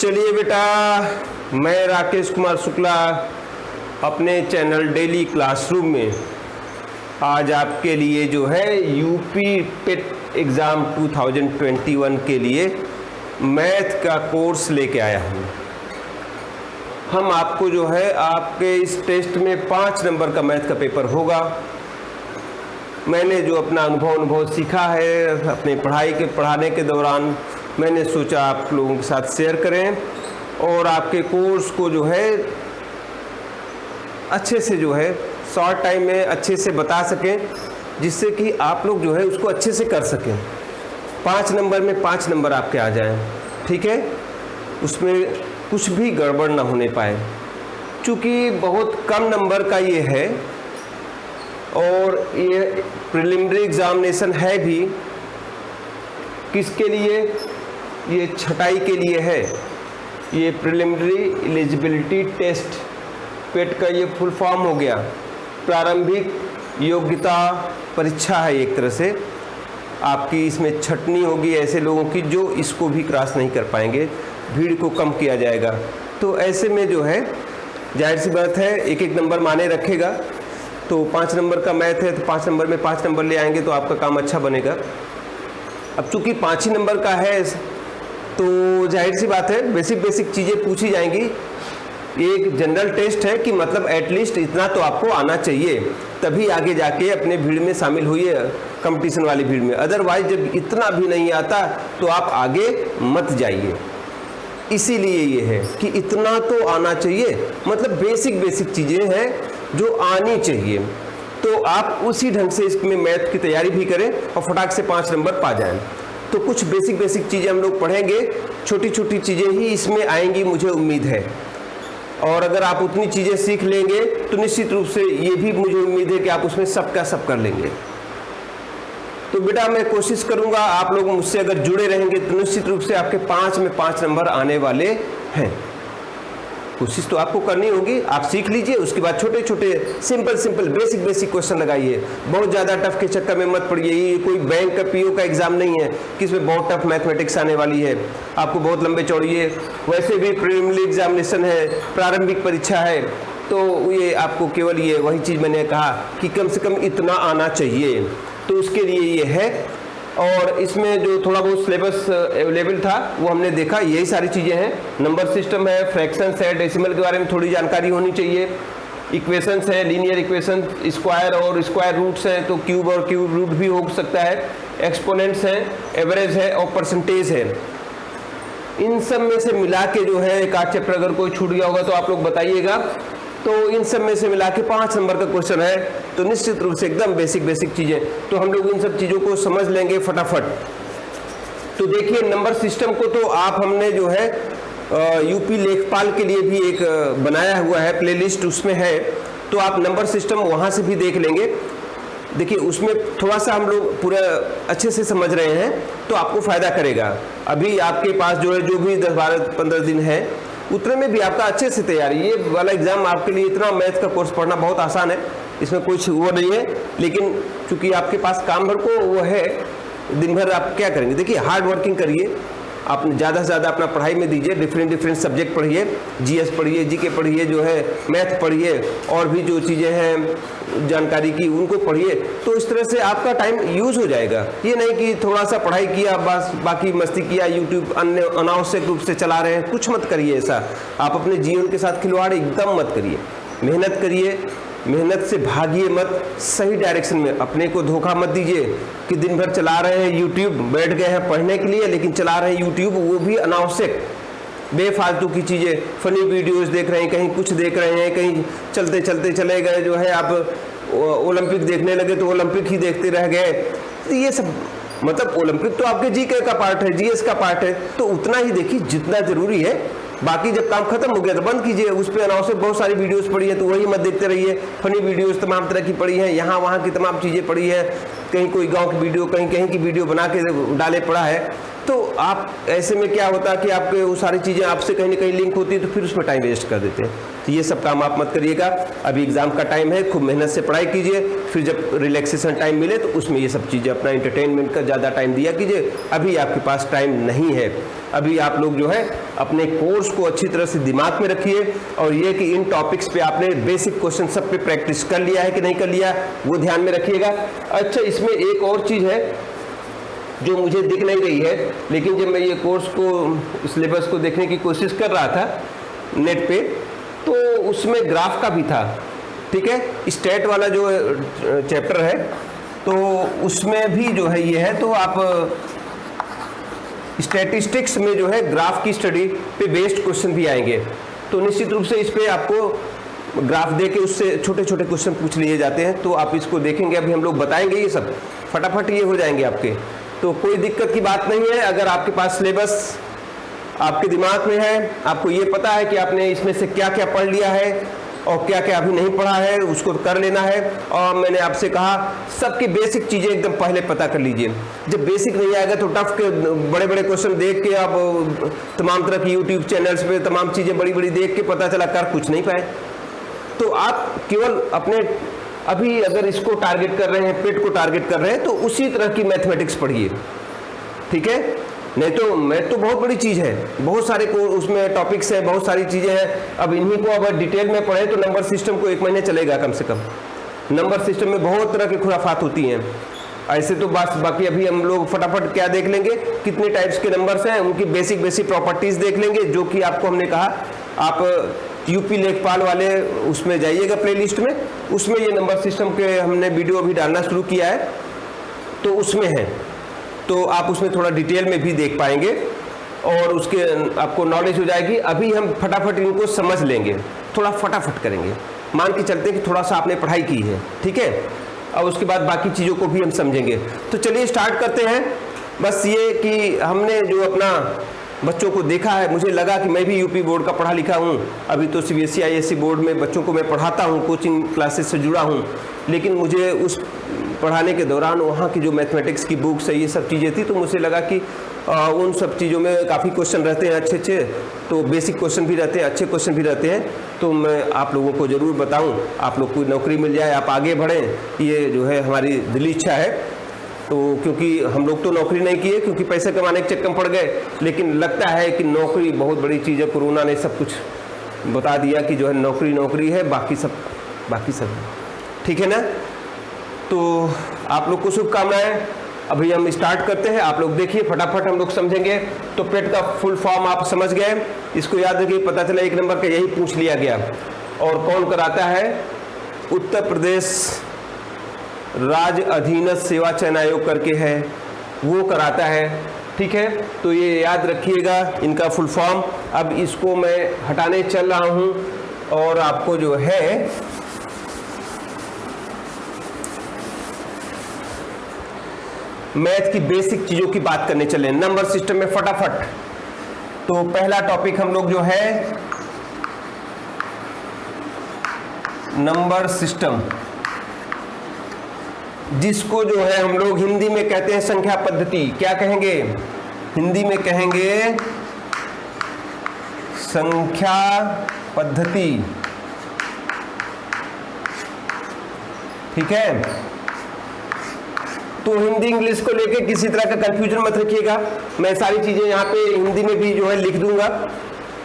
चलिए बेटा, मैं राकेश कुमार शुक्ला अपने चैनल डेली क्लासरूम में आज आपके लिए जो है यूपी पेट एग्ज़ाम 2021 के लिए मैथ का कोर्स लेके आया हूँ। हम आपको जो है आपके इस टेस्ट में 5 नंबर का मैथ का पेपर होगा। मैंने जो अपना अनुभव सीखा है अपने पढ़ाने के दौरान, मैंने सोचा आप लोगों के साथ शेयर करें और आपके कोर्स को जो है अच्छे से जो है शॉर्ट टाइम में अच्छे से बता सकें, जिससे कि आप लोग जो है उसको अच्छे से कर सकें। 5 नंबर में 5 नंबर आपके आ जाएं, ठीक है, उसमें कुछ भी गड़बड़ ना होने पाए। चूँकि बहुत कम नंबर का ये है और ये प्रिलिमिनरी एग्जामिनेशन है भी, किसके लिए? ये छटाई के लिए है। ये प्रिलिमिनरी एलिजिबिलिटी टेस्ट, पेट का ये फुल फॉर्म हो गया, प्रारंभिक योग्यता परीक्षा है। एक तरह से आपकी इसमें छटनी होगी ऐसे लोगों की जो इसको भी क्रॉस नहीं कर पाएंगे, भीड़ को कम किया जाएगा। तो ऐसे में जो है जाहिर सी बात है एक एक नंबर माने रखेगा। तो 5 नंबर का मैथ है तो 5 नंबर में 5 नंबर ले आएंगे तो आपका काम अच्छा बनेगा। अब चूंकि 5 ही नंबर का है तो जाहिर सी बात है बेसिक चीज़ें पूछी जाएंगी। एक जनरल टेस्ट है कि मतलब एटलीस्ट इतना तो आपको आना चाहिए, तभी आगे जाके अपने भीड़ में शामिल हुई कंपटीशन वाली भीड़ में। अदरवाइज जब इतना भी नहीं आता तो आप आगे मत जाइए। इसीलिए ये है कि इतना तो आना चाहिए, मतलब बेसिक चीज़ें हैं जो आनी चाहिए। तो आप उसी ढंग से इसमें मैथ की तैयारी भी करें और फटाक से 5 नंबर पा जाएं। तो कुछ बेसिक चीज़ें हम लोग पढ़ेंगे, छोटी चीज़ें ही इसमें आएंगी, मुझे उम्मीद है। और अगर आप उतनी चीज़ें सीख लेंगे तो निश्चित रूप से ये भी मुझे उम्मीद है कि आप उसमें सब का सब कर लेंगे। तो बेटा मैं कोशिश करूँगा, आप लोग मुझसे अगर जुड़े रहेंगे तो निश्चित रूप से आपके 5 में 5 नंबर आने वाले हैं। कोशिश तो आपको करनी होगी, आप सीख लीजिए, उसके बाद छोटे सिंपल बेसिक क्वेश्चन लगाइए। बहुत ज़्यादा टफ के चक्कर में मत पड़िए। ये कोई बैंक का पीओ का एग्जाम नहीं है कि इसमें बहुत टफ मैथमेटिक्स आने वाली है, आपको बहुत लंबे चौड़िए। वैसे भी प्रीलिमिनरी एग्जामिनेशन है, प्रारंभिक परीक्षा है, तो ये आपको केवल ये वही चीज़ मैंने कहा कि कम से कम इतना आना चाहिए, तो उसके लिए ये है। और इसमें जो थोड़ा बहुत सिलेबस अवेलेबल था वो हमने देखा, यही सारी चीज़ें हैं। नंबर सिस्टम है, फ्रैक्शंस है, डेसिमल के बारे में थोड़ी जानकारी होनी चाहिए, इक्वेशंस है, लीनियर इक्वेशन, स्क्वायर और स्क्वायर रूट्स हैं तो क्यूब और क्यूब रूट भी हो सकता है, एक्सपोनेंट्स हैं, एवरेज है और परसेंटेज है। इन सब में से मिला के जो है एक आध चैप्टर अगर कोई छूट गया होगा तो आप लोग बताइएगा। तो इन सब में से मिला के 5 नंबर का क्वेश्चन है, तो निश्चित रूप से एकदम बेसिक चीज़ें, तो हम लोग इन सब चीज़ों को समझ लेंगे फटाफट। तो देखिए नंबर सिस्टम को तो आप हमने जो है यूपी लेखपाल के लिए भी एक बनाया हुआ है प्लेलिस्ट, उसमें है, तो आप नंबर सिस्टम वहाँ से भी देख लेंगे। देखिए उसमें थोड़ा सा हम लोग पूरा अच्छे से समझ रहे हैं तो आपको फ़ायदा करेगा। अभी आपके पास जो है जो भी 10, 12, 15 दिन है उतने में भी आपका अच्छे से तैयारी। ये वाला एग्ज़ाम आपके लिए इतना मैथ का कोर्स पढ़ना बहुत आसान है, इसमें कुछ वो नहीं है, लेकिन चूंकि आपके पास काम भर को वो है, दिन भर आप क्या करेंगे? देखिए हार्ड वर्किंग करिए, आप ज़्यादा से ज़्यादा अपना पढ़ाई में दीजिए, डिफरेंट सब्जेक्ट पढ़िए, जीएस पढ़िए, जीके पढ़िए, जो है मैथ पढ़िए, और भी जो चीज़ें हैं जानकारी की उनको पढ़िए। तो इस तरह से आपका टाइम यूज़ हो जाएगा। ये नहीं कि थोड़ा सा पढ़ाई किया बस बाकी मस्ती किया, यूट्यूब अन्य अनावश्यक रूप से चला रहे हैं, कुछ मत करिए ऐसा। आप अपने जीवन के साथ खिलवाड़ एकदम मत करिए, मेहनत करिए, मेहनत से भागिए मत, सही डायरेक्शन में। अपने को धोखा मत दीजिए कि दिन भर चला रहे हैं यूट्यूब, बैठ गए हैं पढ़ने के लिए लेकिन चला रहे हैं यूट्यूब, वो भी अनावश्यक बेफालतू की चीज़ें, फनी वीडियोस देख रहे हैं, कहीं कुछ देख रहे हैं, कहीं चलते चले गए जो है आप ओलंपिक देखने लगे तो ओलंपिक ही देखते रह गए। तो ये सब मतलब ओलंपिक तो आपके जीके का पार्ट है, जीएस का पार्ट है, तो उतना ही देखिए जितना ज़रूरी है। बाकी जब काम खत्म हो गया तो बंद कीजिए। उस पर अनावश्यक बहुत सारी वीडियोस पड़ी है तो वही मत देखते रहिए। फनी वीडियोस तमाम तरह की पड़ी हैं, यहाँ वहाँ की तमाम चीज़ें पड़ी हैं, कहीं कोई गांव की वीडियो, कहीं की वीडियो बना के डाले पड़ा है, तो आप ऐसे में क्या होता है कि आपके वो सारी चीज़ें आपसे कहीं ना कहीं लिंक होती है, तो फिर उसमें टाइम वेस्ट कर देते हैं। तो ये सब काम आप मत करिएगा। अभी एग्ज़ाम का टाइम है, खूब मेहनत से पढ़ाई कीजिए, फिर जब रिलैक्सेशन टाइम मिले तो उसमें ये सब चीज़ें अपना एंटरटेनमेंट का ज़्यादा टाइम दिया कीजिए। अभी आपके पास टाइम नहीं है। अभी आप लोग जो है अपने कोर्स को अच्छी तरह से दिमाग में रखिए, और ये कि इन टॉपिक्स पे आपने बेसिक क्वेश्चन सब पे प्रैक्टिस कर लिया है कि नहीं कर लिया, वो ध्यान में रखिएगा। अच्छा, इसमें एक और चीज़ है जो मुझे दिख नहीं रही है, लेकिन जब मैं ये कोर्स को सिलेबस को देखने की कोशिश कर रहा था नेट पे, तो उसमें ग्राफ का भी था। ठीक है, स्टेट वाला जो चैप्टर है तो उसमें भी जो है ये है, तो आप स्टैटिस्टिक्स में जो है ग्राफ की स्टडी पे बेस्ड क्वेश्चन भी आएंगे। तो निश्चित रूप से इस पे आपको ग्राफ दे के उससे छोटे छोटे क्वेश्चन पूछ लिए जाते हैं, तो आप इसको देखेंगे। अभी हम लोग बताएंगे, ये सब फटाफट ये हो जाएंगे आपके, तो कोई दिक्कत की बात नहीं है। अगर आपके पास सिलेबस आपके दिमाग में है, आपको ये पता है कि आपने इसमें से क्या क्या पढ़ लिया है और क्या क्या अभी नहीं पढ़ा है, उसको कर लेना है। और मैंने आपसे कहा सबकी बेसिक चीज़ें एकदम पहले पता कर लीजिए। जब बेसिक नहीं आएगा तो टफ के बड़े बड़े क्वेश्चन देख के आप तमाम तरह की यूट्यूब चैनल्स पे तमाम चीज़ें बड़ी बड़ी देख के पता चला कर कुछ नहीं पाए। तो आप केवल अपने अभी अगर इसको टारगेट कर रहे हैं, पेट को टारगेट कर रहे हैं, तो उसी तरह की मैथमेटिक्स पढ़िए। ठीक है, नहीं तो मैथ तो बहुत बड़ी चीज़ है, बहुत सारे को उसमें टॉपिक्स हैं, बहुत सारी चीज़ें हैं। अब इन्हीं को अगर डिटेल में पढ़ें तो नंबर सिस्टम को 1 महीने चलेगा कम से कम। नंबर सिस्टम में बहुत तरह की खुराफात होती हैं। ऐसे तो बस बाकी अभी हम लोग फटाफट क्या देख लेंगे, कितने टाइप्स के नंबर्स हैं, उनकी बेसिक प्रॉपर्टीज़ देख लेंगे, जो कि आपको हमने कहा आप यूपी लेखपाल वाले उसमें जाइएगा प्लेलिस्ट में, उसमें ये नंबर सिस्टम के हमने वीडियो अभी डालना शुरू किया है, तो उसमें है, तो आप उसमें थोड़ा डिटेल में भी देख पाएंगे और उसके आपको नॉलेज हो जाएगी। अभी हम फटाफट इनको समझ लेंगे, थोड़ा फटाफट करेंगे, मान के चलते हैं कि थोड़ा सा आपने पढ़ाई की है। ठीक है, और उसके बाद बाकी चीज़ों को भी हम समझेंगे। तो चलिए स्टार्ट करते हैं। बस ये कि हमने जो अपना बच्चों को देखा है, मुझे लगा कि मैं भी यूपी बोर्ड का पढ़ा लिखा हूँ, अभी तो सीबीएसई आईएससी बोर्ड में बच्चों को मैं पढ़ाता हूँ, कोचिंग क्लासेस से जुड़ा हूँ, लेकिन मुझे उस पढ़ाने के दौरान वहाँ की जो मैथमेटिक्स की बुक्स है, ये सब चीज़ें थी, तो मुझे लगा कि उन सब चीज़ों में काफ़ी क्वेश्चन रहते हैं अच्छे अच्छे, तो बेसिक क्वेश्चन भी रहते हैं, अच्छे क्वेश्चन भी रहते हैं। तो मैं आप लोगों को ज़रूर बताऊँ, आप लोग को नौकरी मिल जाए, आप आगे बढ़ें, ये जो है हमारी दिली इच्छा है। तो क्योंकि हम लोग तो नौकरी नहीं किए, क्योंकि पैसे कमाने के चक्कर में पड़ गए, लेकिन लगता है कि नौकरी बहुत बड़ी चीज़ है। कोरोना ने सब कुछ बता दिया कि जो है नौकरी नौकरी है, बाकी सब ठीक है ना। तो आप लोग को शुभकामनाएं। अभी हम स्टार्ट करते हैं, आप लोग देखिए फटाफट हम लोग समझेंगे। तो पेट का फुल फॉर्म आप समझ गए, इसको याद रखिए, पता चला 1 नंबर का यही पूछ लिया गया। और कौन कराता है? उत्तर प्रदेश राज्य अधीनस्थ सेवा चयन आयोग करके है, वो कराता है। ठीक है, तो ये याद रखिएगा इनका फुल फॉर्म। अब इसको मैं हटाने चल रहा हूँ और आपको जो है मैथ की बेसिक चीज़ों की बात करने चले नंबर सिस्टम में फटाफट। तो पहला टॉपिक हम लोग जो है नंबर सिस्टम, जिसको जो है हम लोग हिंदी में कहते हैं संख्या पद्धति। क्या कहेंगे हिंदी में? कहेंगे संख्या पद्धति। ठीक है, तो हिंदी इंग्लिश को लेके किसी तरह का कंफ्यूजन मत रखिएगा, मैं सारी चीजें यहाँ पे हिंदी में भी जो है लिख दूंगा।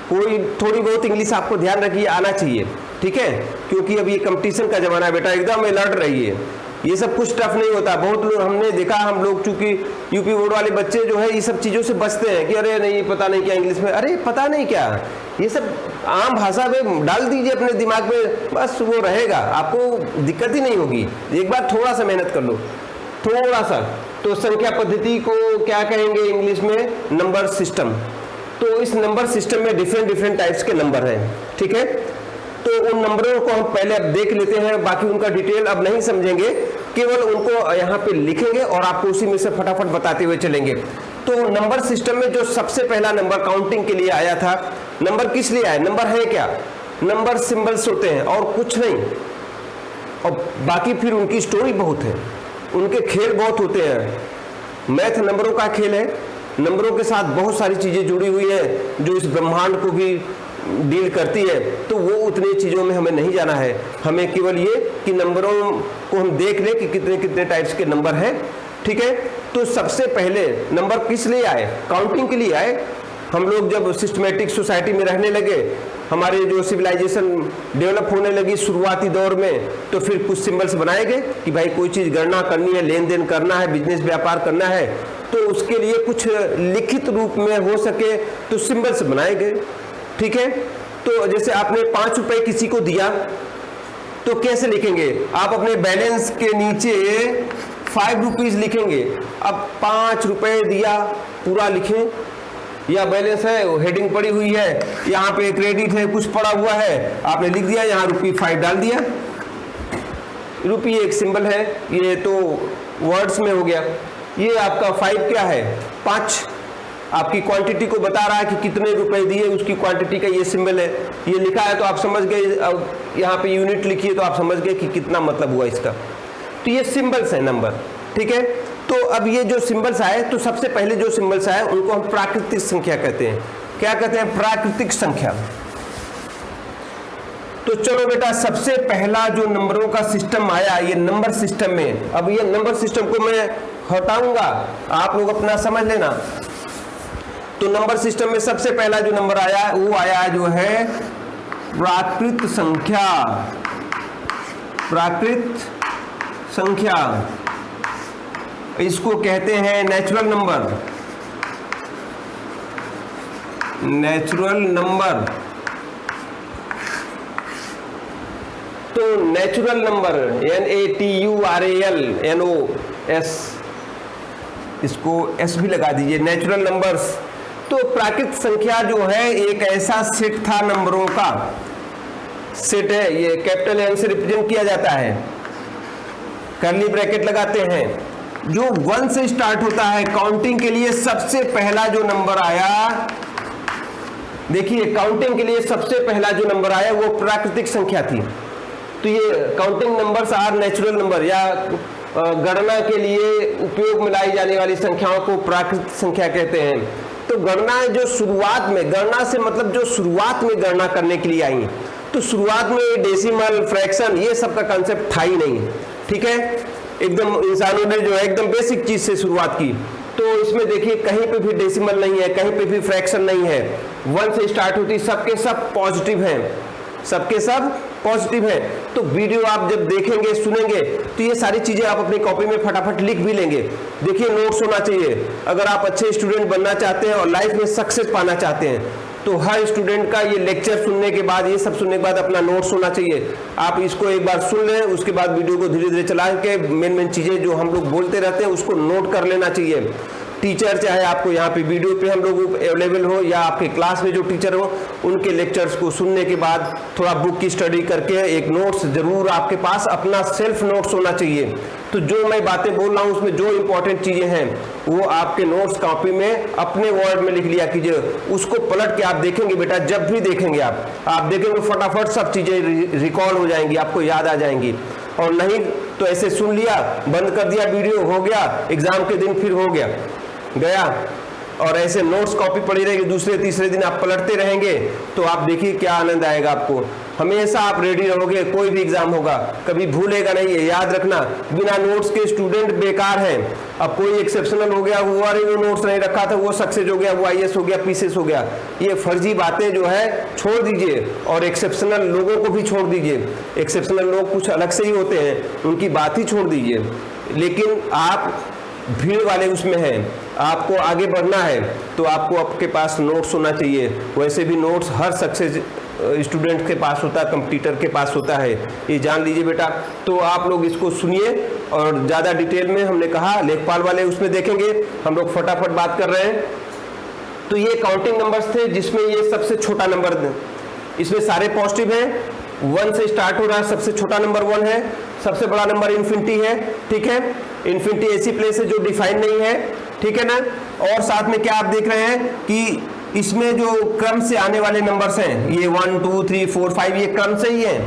कोई थोड़ी बहुत इंग्लिश आपको ध्यान रखिए, आना चाहिए। ठीक है, क्योंकि अब ये कंपटीशन का जमाना है बेटा, एकदम अलर्ट रहिए। ये सब कुछ टफ नहीं होता। बहुत लोग हमने देखा, हम लोग चूंकि यूपी बोर्ड वाले बच्चे जो है ये सब चीज़ों से बचते हैं कि अरे नहीं पता नहीं क्या इंग्लिश में, अरे पता नहीं क्या, ये सब आम भाषा में डाल दीजिए अपने दिमाग में, बस वो रहेगा, आपको दिक्कत ही नहीं होगी। एक बार थोड़ा सा मेहनत कर लो, थोड़ा सा। तो संख्या पद्धति को क्या कहेंगे इंग्लिश में? Number system. तो इस नंबर सिस्टम में डिफरेंट टाइप्स के नंबर हैं। ठीक है, तो उन नंबरों को हम पहले अब देख लेते हैं, बाकी उनका डिटेल अब नहीं समझेंगे, केवल उनको यहाँ पे लिखेंगे और आपको उसी में से फटाफट बताते हुए चलेंगे। तो नंबर सिस्टम में जो सबसे पहला नंबर काउंटिंग के लिए आया था, नंबर किस लिए आया? नंबर है क्या? नंबर सिंबल्स होते हैं और कुछ नहीं, और बाकी फिर उनकी स्टोरी बहुत है, उनके खेल बहुत होते हैं। मैथ नंबरों का खेल है, नंबरों के साथ बहुत सारी चीज़ें जुड़ी हुई है जो इस ब्रह्मांड को भी डील करती है, तो वो उतनी चीज़ों में हमें नहीं जाना है। हमें केवल ये कि नंबरों को हम देख लें कि कितने कितने टाइप्स के नंबर हैं, ठीक है। तो सबसे पहले नंबर किस लिए आए? काउंटिंग के लिए आए। हम लोग जब सिस्टमेटिक सोसाइटी में रहने लगे, हमारे जो सिविलाइजेशन डेवलप होने लगी शुरुआती दौर में, तो फिर कुछ सिंबल्स बनाए गए कि भाई कोई चीज़ गणना करनी है, लेन देन करना है, बिजनेस व्यापार करना है, तो उसके लिए कुछ लिखित रूप में हो सके तो सिंबल्स बनाए गए, ठीक है। तो जैसे आपने 5 रुपए किसी को दिया तो कैसे लिखेंगे? आप अपने बैलेंस के नीचे 5 रुपीज लिखेंगे। अब 5 रुपए दिया पूरा लिखें, या बैलेंस है हेडिंग पड़ी हुई है, यहाँ पे क्रेडिट है कुछ पड़ा हुआ है, आपने लिख दिया, यहाँ ₹5 डाल दिया। रुपी एक सिंबल है, ये तो वर्ड्स में हो गया। ये आपका 5 क्या है? 5 आपकी क्वांटिटी को बता रहा है कि कितने रुपए दिए, उसकी क्वांटिटी का ये सिंबल है। ये लिखा है तो आप समझ गए, अब यहाँ पे यूनिट लिखिए तो आप समझ गए कि कितना मतलब हुआ इसका। तो ये सिंबल्स है नंबर, ठीक है। तो अब ये जो सिंबल्स आए, तो सबसे पहले जो सिंबल्स आए उनको हम प्राकृतिक संख्या कहते हैं। क्या कहते हैं? प्राकृतिक संख्या। तो चलो बेटा, सबसे पहला जो नंबरों का सिस्टम आया ये नंबर सिस्टम में। अब ये नंबर सिस्टम को मैं हटाऊंगा, आप लोग अपना समझ लेना। तो नंबर सिस्टम में सबसे पहला जो नंबर आया वो आया जो है प्राकृत संख्या। प्राकृत संख्या, इसको कहते हैं नेचुरल नंबर। Natural number. तो नेचुरल नंबर NATURALNOS, इसको S भी लगा दीजिए, नेचुरल नंबर्स। तो प्राकृत संख्या जो है एक ऐसा सेट था, नंबरों का सेट है। ये कैपिटल N से रिप्रेजेंट किया जाता है, कर्ली ब्रैकेट लगाते हैं, जो 1 से स्टार्ट होता है। काउंटिंग के लिए सबसे पहला जो नंबर आया, देखिए काउंटिंग के लिए सबसे पहला जो नंबर आया वो प्राकृतिक संख्या थी। तो ये counting numbers are natural number, या गणना के लिए उपयोग में लाई जाने वाली संख्याओं को प्राकृतिक संख्या कहते हैं। तो गणना जो शुरुआत में, गणना से मतलब जो शुरुआत में गणना करने के लिए आई, तो शुरुआत में डेसिमल, फ्रैक्शन, ये सब का कंसेप्ट था ही नहीं, ठीक है। एकदम इंसानों ने जो है एकदम बेसिक चीज से शुरुआत की। तो इसमें देखिए कहीं पे भी डेसिमल नहीं है, कहीं पे भी फ्रैक्शन नहीं है, 1 से स्टार्ट होती, सबके सब पॉजिटिव हैं, सबके सब पॉजिटिव है। तो वीडियो आप जब देखेंगे, सुनेंगे, तो ये सारी चीजें आप अपनी कॉपी में फटाफट लिख भी लेंगे। देखिए नोट्स होना चाहिए। अगर आप अच्छे स्टूडेंट बनना चाहते हैं और लाइफ में सक्सेस पाना चाहते हैं, तो हर स्टूडेंट का ये लेक्चर सुनने के बाद, ये सब सुनने के बाद अपना नोट्स होना चाहिए। आप इसको एक बार सुन लें, उसके बाद वीडियो को धीरे धीरे चला के मेन चीजें जो हम लोग बोलते रहते हैं उसको नोट कर लेना चाहिए। टीचर चाहे आपको यहाँ पे वीडियो पे हम लोग अवेलेबल हो, या आपके क्लास में जो टीचर हो, उनके लेक्चर्स को सुनने के बाद थोड़ा बुक की स्टडी करके एक नोट्स जरूर आपके पास अपना सेल्फ नोट्स होना चाहिए। तो जो मैं बातें बोल रहा हूँ उसमें जो इंपॉर्टेंट चीजें हैं वो आपके नोट्स कॉपी में अपने वर्ड में लिख लिया कीजिए। उसको पलट के आप देखेंगे बेटा, जब भी देखेंगे आप देखेंगे फटाफट सब चीजें रिकॉल हो जाएंगी, आपको याद आ जाएंगी। और नहीं तो ऐसे सुन लिया, बंद कर दिया, वीडियो हो गया, एग्जाम के दिन फिर हो गया गया, और ऐसे नोट्स कॉपी पड़ी रहेगी, दूसरे तीसरे दिन आप पलटते रहेंगे, तो आप देखिए क्या आनंद आएगा आपको। हमेशा आप रेडी रहोगे, कोई भी एग्जाम होगा कभी भूलेगा नहीं, ये याद रखना। बिना नोट्स के स्टूडेंट बेकार हैं। अब कोई एक्सेप्शनल हो गया, वो अरे वो नोट्स नहीं रखा था, वो सक्सेस हो गया, वो IAS हो गया, PCS हो गया, ये फर्जी बातें जो है छोड़ दीजिए, और एक्सेप्शनल लोगों को भी छोड़ दीजिए। एक्सेप्शनल लोग कुछ अलग से ही होते हैं, उनकी बात ही छोड़ दीजिए। लेकिन आप भीड़ वाले उसमें हैं, आपको आगे बढ़ना है, तो आपको आपके पास नोट्स होना चाहिए। वैसे भी नोट्स हर सक्सेस स्टूडेंट के पास होता है, कंप्यूटर के पास होता है, ये जान लीजिए बेटा। तो आप लोग इसको सुनिए, और ज़्यादा डिटेल में हमने कहा लेखपाल वाले उसमें देखेंगे, हम लोग फटाफट बात कर रहे हैं। तो ये काउंटिंग नंबर्स थे जिसमें ये सबसे छोटा नंबर, इसमें सारे पॉजिटिव हैं, 1 से स्टार्ट हो रहा है, सबसे छोटा नंबर 1 है, सबसे बड़ा नंबर इन्फिनिटी है, ठीक है। इन्फिनिटी ऐसी प्लेस है जो डिफाइन नहीं है, ठीक है ना। और साथ में क्या आप देख रहे हैं कि इसमें जो क्रम से आने वाले नंबर्स हैं, ये 1 2 3 4 5 ये क्रम से ही है।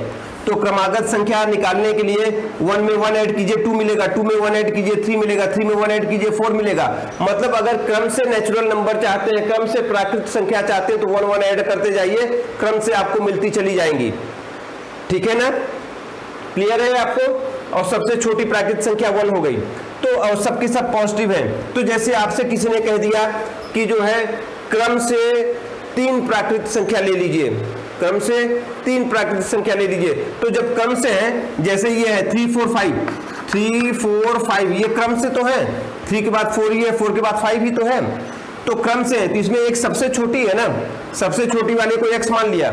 तो क्रमागत संख्या निकालने के लिए 1 में 1 ऐड कीजिए 2 मिलेगा, 2 में 1 ऐड कीजिए 3 मिलेगा, 3 में 1 ऐड कीजिए 4 मिलेगा। मतलब अगर क्रम से नेचुरल नंबर चाहते हैं, क्रम से प्राकृतिक संख्या चाहते हैं तो 1 1 ऐड करते जाइए, क्रम से आपको मिलती चली जाएंगी। ठीक है ना, क्लियर है आपको। और सबसे छोटी प्राकृतिक संख्या 1 हो गई, तो और सबके सब पॉजिटिव है। तो जैसे आपसे किसी ने कह दिया कि जो है क्रम से 3 प्राकृतिक संख्या ले लीजिए, क्रम से 3 प्राकृतिक संख्या ले लीजिए, तो जब क्रम से है, जैसे ये है 3 4 5, 3 4 5 ये क्रम से तो है, 3 के बाद 4 ही है, 4 के बाद 5 ही तो है, तो क्रम से है, तो इसमें एक सबसे छोटी है ना, सबसे छोटी वाले को x मान लिया,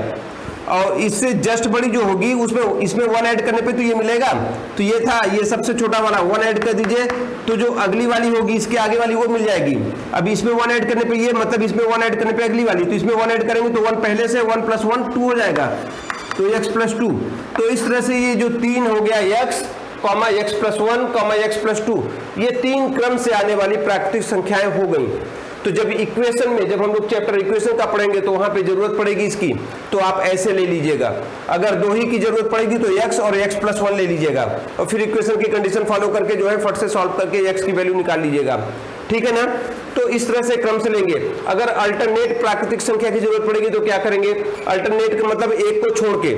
और इससे जस्ट बड़ी जो होगी उसमें इसमें 1 ऐड करने पे तो ये मिलेगा, तो ये था, ये सबसे छोटा वाला 1 ऐड कर दीजिए, तो जो अगली वाली होगी इसके आगे वाली वो मिल जाएगी। अभी इसमें 1 ऐड करने पे ये, मतलब इसमें 1 ऐड करने पे अगली वाली, तो इसमें 1 ऐड करेंगे तो 1 पहले से 1 + 1 2 हो जाएगा, तो x + 2। तो इस तरह से ये जो 3 हो गया x, x + 1, x + 2, ये 3 क्रम से आने वाली प्राकृतिक संख्याएं हो गई। तो जब इक्वेशन में, जब हम लोग चैप्टर इक्वेशन का पढ़ेंगे तो वहां पे जरूरत पड़ेगी इसकी, तो आप ऐसे ले लीजिएगा। अगर 2 ही की जरूरत पड़ेगी तो x और x + 1 ले लीजिएगा, और फिर इक्वेशन की कंडीशन फॉलो करके जो है फट से सॉल्व करके x की वैल्यू निकाल लीजिएगा। ठीक है ना, तो इस तरह से क्रम से लेंगे। अगर अल्टरनेट प्राकृतिक संख्या की जरूरत पड़ेगी तो क्या करेंगे, अल्टरनेट का मतलब एक को छोड़ के,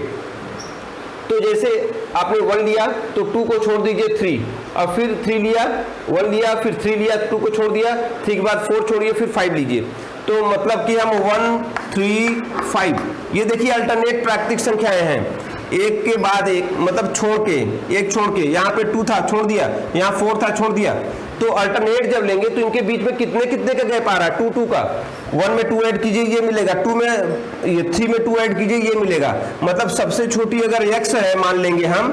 तो जैसे आपने 1 लिया तो 2 को छोड़ दीजिए 3, और फिर 3 लिया, 1 लिया, फिर 3 लिया, 2 को छोड़ दिया, 3 के बाद 4 छोड़िए, फिर 5 लीजिए। तो मतलब कि हम 1 3 5, ये देखिए अल्टरनेट प्राकृतिक संख्याएं हैं, एक के बाद एक, मतलब छोड़ के, एक छोड़ के, यहाँ पे 2 था छोड़ दिया, यहाँ 4 था छोड़ दिया। तो अल्टरनेट जब लेंगे तो इनके बीच में कितने कितने का गैप आ रहा है, 2 2 का, 1 में 2 ऐड कीजिए ये मिलेगा, 2 में ये 3 में 2 ऐड कीजिए ये मिलेगा। मतलब सबसे छोटी अगर x है मान लेंगे हम,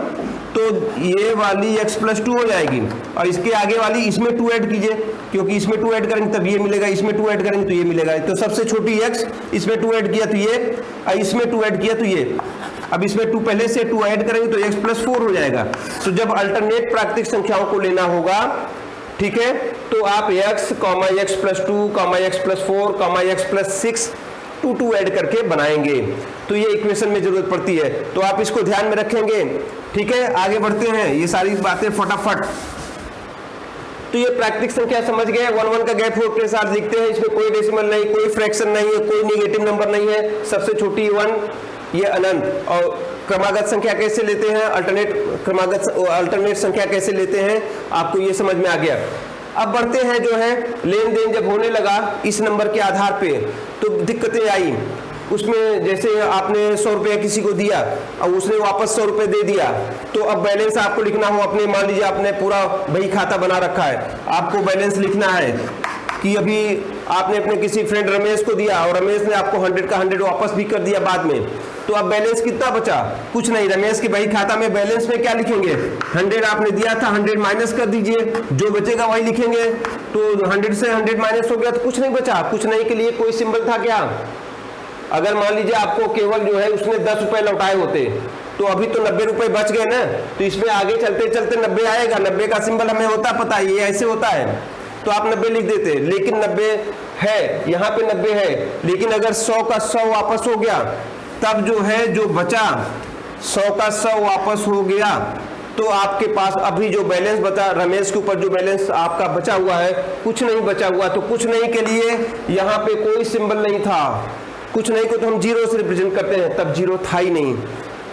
तो ये वाली x + 2 हो जाएगी, और इसके आगे वाली इसमें 2 ऐड कीजिए, क्योंकि इसमें 2 ऐड करेंगे तब ये मिलेगा, इसमें 2 ऐड करेंगे तो ये मिलेगा। तो सबसे छोटी x, इसमें 2 ऐड किया तो ये, और इसमें 2 ऐड किया तो ये, अब इसमें 2 पहले से 2 ऐड करेंगे तो x + 4 हो जाएगा। तो जब अल्टरनेट प्राकृतिक संख्याओं को लेना होगा, ठीक है, तो आप x, x + 2, x + 4, x + 6 2 2 add करके बनाएंगे। तो ये इक्वेशन में जरूरत पड़ती है, तो आप इसको ध्यान में रखेंगे। ठीक है, आगे बढ़ते हैं, ये सारी बातें फटाफट। तो ये प्राकृतिक संख्या समझ गए, 1 1 का गैप हो के साथ लिखते हैं, इसमें कोई डेसिमल नहीं, कोई फ्रैक्शन नहीं है, कोई नेगेटिव नंबर नहीं है, सबसे छोटी 1, ये अनंत। और क्रमागत संख्या कैसे लेते हैं, अल्टरनेट संख्या कैसे लेते हैं, आपको ये समझ में आ गया। अब बढ़ते हैं, जो है लेन देन जब होने लगा इस नंबर के आधार पे, तो दिक्कतें आई। उसमें जैसे आपने 100 रुपया किसी को दिया और उसने वापस 100 रुपये दे दिया, तो अब बैलेंस आपको लिखना हो अपने, मान लीजिए आपने पूरा बही खाता बना रखा है, आपको बैलेंस लिखना है कि अभी आपने अपने किसी फ्रेंड रमेश को दिया और रमेश ने आपको 100 का 100 वापस भी कर दिया बाद में, तो अब बैलेंस कितना बचा, कुछ नहीं। रमेश के बही खाता में बैलेंस में क्या लिखेंगे, 100 आपने दिया था, 100 माइनस कर दीजिए, जो बचेगा वही लिखेंगे। तो 100 से 100 माइनस हो गया तो कुछ नहीं बचा, कुछ नहीं के लिए कोई सिंबल था क्या। अगर मान लीजिए आपको केवल जो है उसने 10 रुपए लौटाए होते, तो अभी तो 90 रुपए बच गए ना, तो इसमें आगे चलते चलते 90 आएगा, 90 का सिंबल हमें होता पता, ये ऐसे होता है, तो आप 90 लिख देते, लेकिन 90 है, यहाँ पे 90 है, लेकिन अगर 100 का 100 वापस हो गया, तब जो है जो बचा 100 का 100 वापस हो गया, तो आपके पास अभी जो बैलेंस बचा, रमेश के ऊपर जो बैलेंस आपका बचा हुआ है, कुछ नहीं बचा हुआ। तो कुछ नहीं के लिए यहाँ पे कोई सिंबल नहीं था, कुछ नहीं को तो हम 0 से रिप्रेजेंट करते हैं, तब 0 था ही नहीं,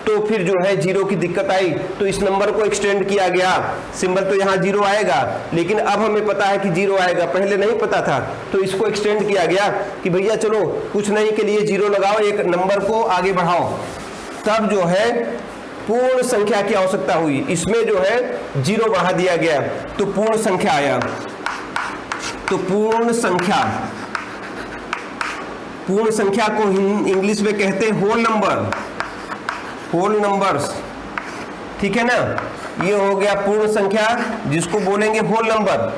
तो फिर जो है 0 की दिक्कत आई, तो इस नंबर को एक्सटेंड किया गया। सिंबल तो यहाँ 0 आएगा, लेकिन अब हमें पता है कि 0 आएगा, पहले नहीं पता था, तो इसको एक्सटेंड किया गया कि भैया चलो कुछ नहीं के लिए 0 लगाओ, एक नंबर को आगे बढ़ाओ। तब जो है पूर्ण संख्या की आवश्यकता हुई, इसमें जो है 0 बढ़ा दिया गया, तो पूर्ण संख्या आया। तो पूर्ण संख्या को इंग्लिश में कहते हैं होल नंबर, होल नंबर्स, ठीक है ना। ये हो गया पूर्ण संख्या, जिसको बोलेंगे होल नंबर।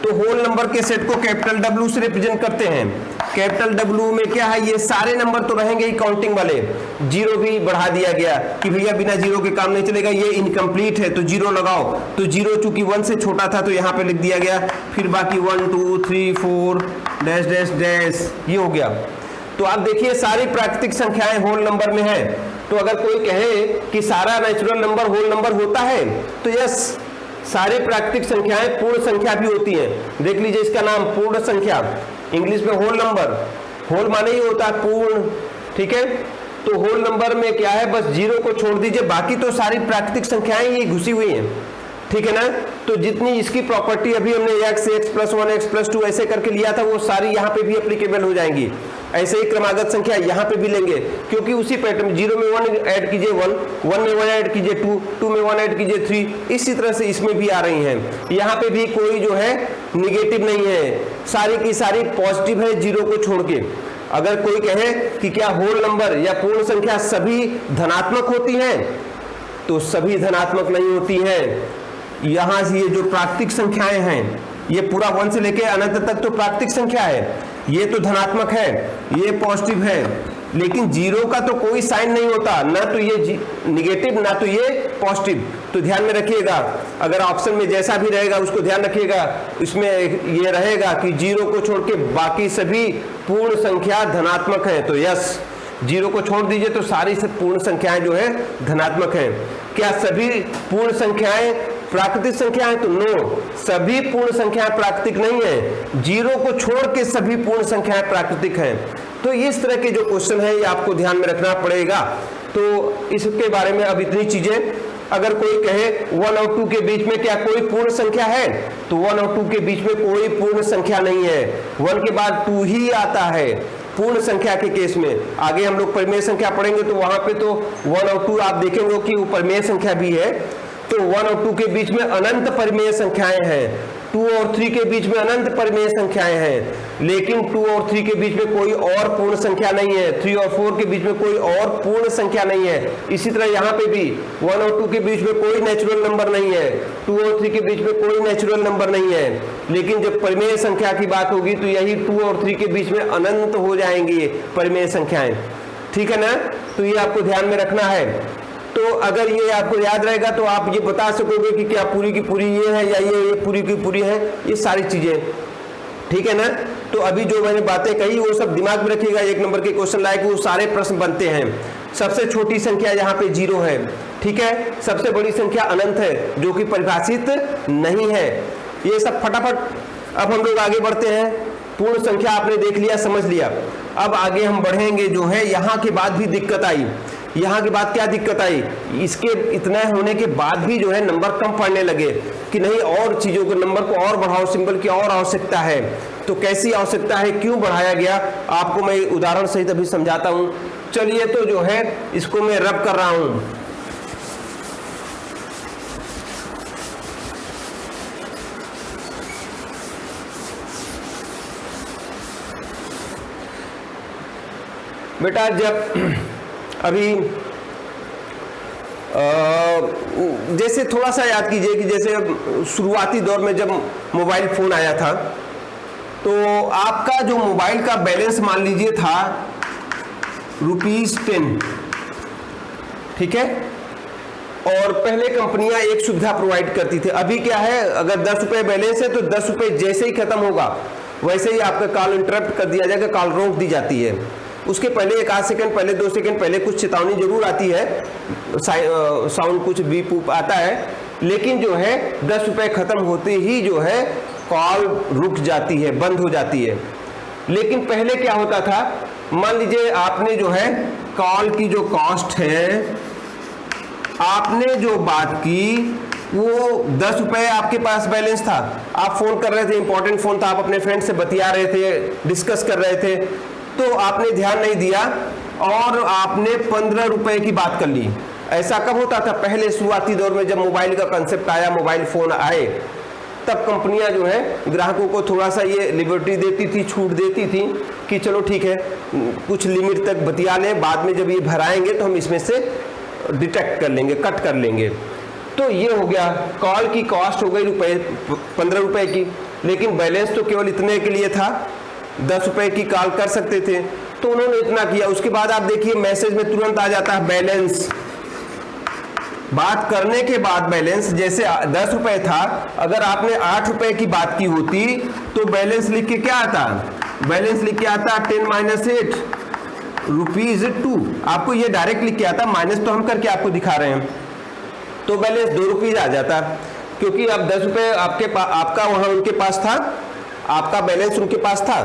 तो होल नंबर के सेट को कैपिटल W से रिप्रेजेंट करते हैं। कैपिटल W में क्या है, ये सारे नंबर तो रहेंगे ही काउंटिंग वाले, 0 भी बढ़ा दिया गया कि भैया बिना 0 के काम नहीं चलेगा, ये इनकम्प्लीट है तो 0 लगाओ। तो 0 चूंकि 1 से छोटा था तो यहाँ पे लिख दिया गया, फिर बाकी 1 2 3 4 डैश डैश डैश, ये हो गया। तो आप देखिए सारी प्राकृतिक संख्याएं होल नंबर में है। तो अगर कोई कहे कि सारा नेचुरल नंबर होल नंबर होता है, तो यस, सारी प्राकृतिक संख्याएं पूर्ण संख्या भी होती हैं। देख लीजिए इसका नाम पूर्ण संख्या, इंग्लिश में होल नंबर, होल माने ही होता है पूर्ण, ठीक है। तो होल नंबर में क्या है, बस जीरो को छोड़ दीजिए, बाकी तो सारी प्राकृतिक संख्याएं ये घुसी हुई हैं, ठीक है ना। तो जितनी इसकी प्रॉपर्टी अभी हमने x प्लस 1 x प्लस 2 ऐसे करके लिया था, वो सारी यहाँ पे भी एप्लीकेबल हो जाएंगी। ऐसे ही क्रमागत संख्या यहाँ पे भी लेंगे, क्योंकि उसी पैटर्न, 0 में 1 ऐड कीजिए 1, 1 में 1 ऐड कीजिए 2, 2 में 1 ऐड कीजिए 3, इसी तरह से इसमें भी आ रही हैं। यहाँ पे भी कोई जो है निगेटिव नहीं है, सारी की सारी पॉजिटिव है जीरो को छोड़ के। अगर कोई कहे कि क्या होल नंबर या पूर्ण संख्या सभी धनात्मक होती हैं, तो सभी धनात्मक नहीं होती हैं। यहाँ से ये जो प्राकृतिक संख्याएं हैं, ये पूरा 1 से लेके अनंत तक तो प्राकृतिक संख्या है, ये तो धनात्मक है, ये पॉजिटिव है, लेकिन जीरो का तो कोई साइन नहीं होता, ना तो ये निगेटिव ना तो ये पॉजिटिव। तो ध्यान में रखिएगा, अगर ऑप्शन में जैसा भी रहेगा उसको ध्यान रखिएगा, इसमें ये रहेगा कि जीरो को छोड़ के बाकी सभी पूर्ण संख्या धनात्मक है। तो यस, जीरो को छोड़ दीजिए तो सारी सब पूर्ण संख्याएं जो है धनात्मक हैं। क्या सभी पूर्ण संख्याएं प्राकृतिक संख्याएं? तो नो, सभी पूर्ण संख्याएं प्राकृतिक नहीं है, जीरो को छोड़ के सभी पूर्ण संख्याएं प्राकृतिक हैं। तो इस तरह के जो क्वेश्चन है ये आपको ध्यान में रखना पड़ेगा। तो इसके बारे में अब इतनी चीजें। अगर कोई कहे 1 और 2 के बीच में क्या कोई पूर्ण संख्या है, तो 1 और 2 के बीच में कोई पूर्ण संख्या नहीं है, 1 के बाद 2 ही आता है पूर्ण संख्या के केस में। आगे हम लोग परिमेय संख्या पढ़ेंगे तो वहां पे तो 1 और 2 आप देखेंगे कि वो परिमेय संख्या भी है। तो 1 और 2 के बीच में अनंत परिमेय संख्याएं हैं, 2 और 3 के बीच में अनंत परिमेय संख्याएं हैं, लेकिन 2 और 3 के बीच में कोई और पूर्ण संख्या नहीं है, 3 और 4 के बीच में कोई और पूर्ण संख्या नहीं है। इसी तरह यहाँ पे भी 1 और 2 के बीच में कोई नेचुरल नंबर नहीं है, 2 और 3 के बीच में कोई नेचुरल नंबर नहीं है, लेकिन जब परिमेय संख्या की बात होगी तो यही 2 और 3 के बीच में अनंत हो जाएंगी परिमेय संख्याएं, ठीक है ना। तो ये आपको ध्यान में रखना है। तो अगर ये आपको याद रहेगा तो आप ये बता सकोगे कि क्या पूरी की पूरी ये है या ये पूरी की पूरी है, ये सारी चीजें, ठीक है ना। तो अभी जो मैंने बातें कही वो सब दिमाग में रखिएगा, 1 नंबर के क्वेश्चन लायक वो सारे प्रश्न बनते हैं। सबसे छोटी संख्या यहाँ पे 0 है, ठीक है। सबसे बड़ी संख्या अनंत है जो कि परिभाषित नहीं है। ये सब फटाफट अब हम लोग आगे बढ़ते हैं। पूर्ण संख्या आपने देख लिया, समझ लिया। अब आगे हम बढ़ेंगे जो है, यहाँ के बाद भी दिक्कत आई। यहाँ के बाद क्या दिक्कत आई, इसके इतना होने के बाद भी जो है नंबर कम पड़ने लगे कि नहीं और चीजों के नंबर को और बढ़ाओ, सिंबल की और आवश्यकता है। तो कैसी आवश्यकता है, क्यों बढ़ाया गया, आपको मैं उदाहरण सहित अभी समझाता हूँ। चलिए तो जो है इसको मैं रब कर रहा हूँ। बेटा जब अभी जैसे थोड़ा सा याद कीजिए कि जैसे शुरुआती दौर में जब मोबाइल फोन आया था, तो आपका जो मोबाइल का बैलेंस मान लीजिए था ₹10, ठीक है। और पहले कंपनियां एक सुविधा प्रोवाइड करती थी। अभी क्या है, अगर 10 रुपये बैलेंस है तो 10 रुपये जैसे ही खत्म होगा वैसे ही आपका कॉल इंटरप्ट कर दिया जाएगा, कॉल रोक दी जाती है। उसके पहले 1 सेकंड पहले 2 सेकंड पहले कुछ चेतावनी जरूर आती है, साउंड कुछ बीप उप आता है, लेकिन जो है 10 रुपये खत्म होते ही जो है कॉल रुक जाती है, बंद हो जाती है। लेकिन पहले क्या होता था, मान लीजिए आपने जो है कॉल की जो कॉस्ट है, आपने जो बात की वो 10 रुपये आपके पास बैलेंस था, आप फोन कर रहे थे, इंपॉर्टेंट फोन था, आप अपने फ्रेंड से बतिया रहे थे, डिस्कस कर रहे थे, तो आपने ध्यान नहीं दिया और आपने 15 रुपए की बात कर ली। ऐसा कब होता था, पहले शुरुआती दौर में जब मोबाइल का कंसेप्ट आया, मोबाइल फोन आए, तब कंपनियां जो है ग्राहकों को थोड़ा सा ये लिबर्टी देती थी, छूट देती थी कि चलो ठीक है कुछ लिमिट तक बतिया लें, बाद में जब ये भराएंगे तो हम इसमें से डिटेक्ट कर लेंगे, कट कर लेंगे। तो ये हो गया, कॉल की कॉस्ट हो गई 15 रुपए की, लेकिन बैलेंस तो केवल इतने के लिए था, 10 रुपए की कॉल कर सकते थे, तो उन्होंने इतना किया। उसके बाद आप देखिए मैसेज में तुरंत आ जाता है बैलेंस, बात करने के बाद बैलेंस, जैसे 10 रुपए था, अगर आपने 8 रुपए की बात की होती तो बैलेंस लिख के क्या आता, बैलेंस लिख के आता 10 - 8 ₹2। आपको ये डायरेक्ट लिख के आता, माइनस तो हम करके आपको दिखा रहे हैं, तो बैलेंस ₹2 आ जाता, क्योंकि अब 10 रुपये आपका वहाँ उनके पास था, आपका बैलेंस उनके पास था,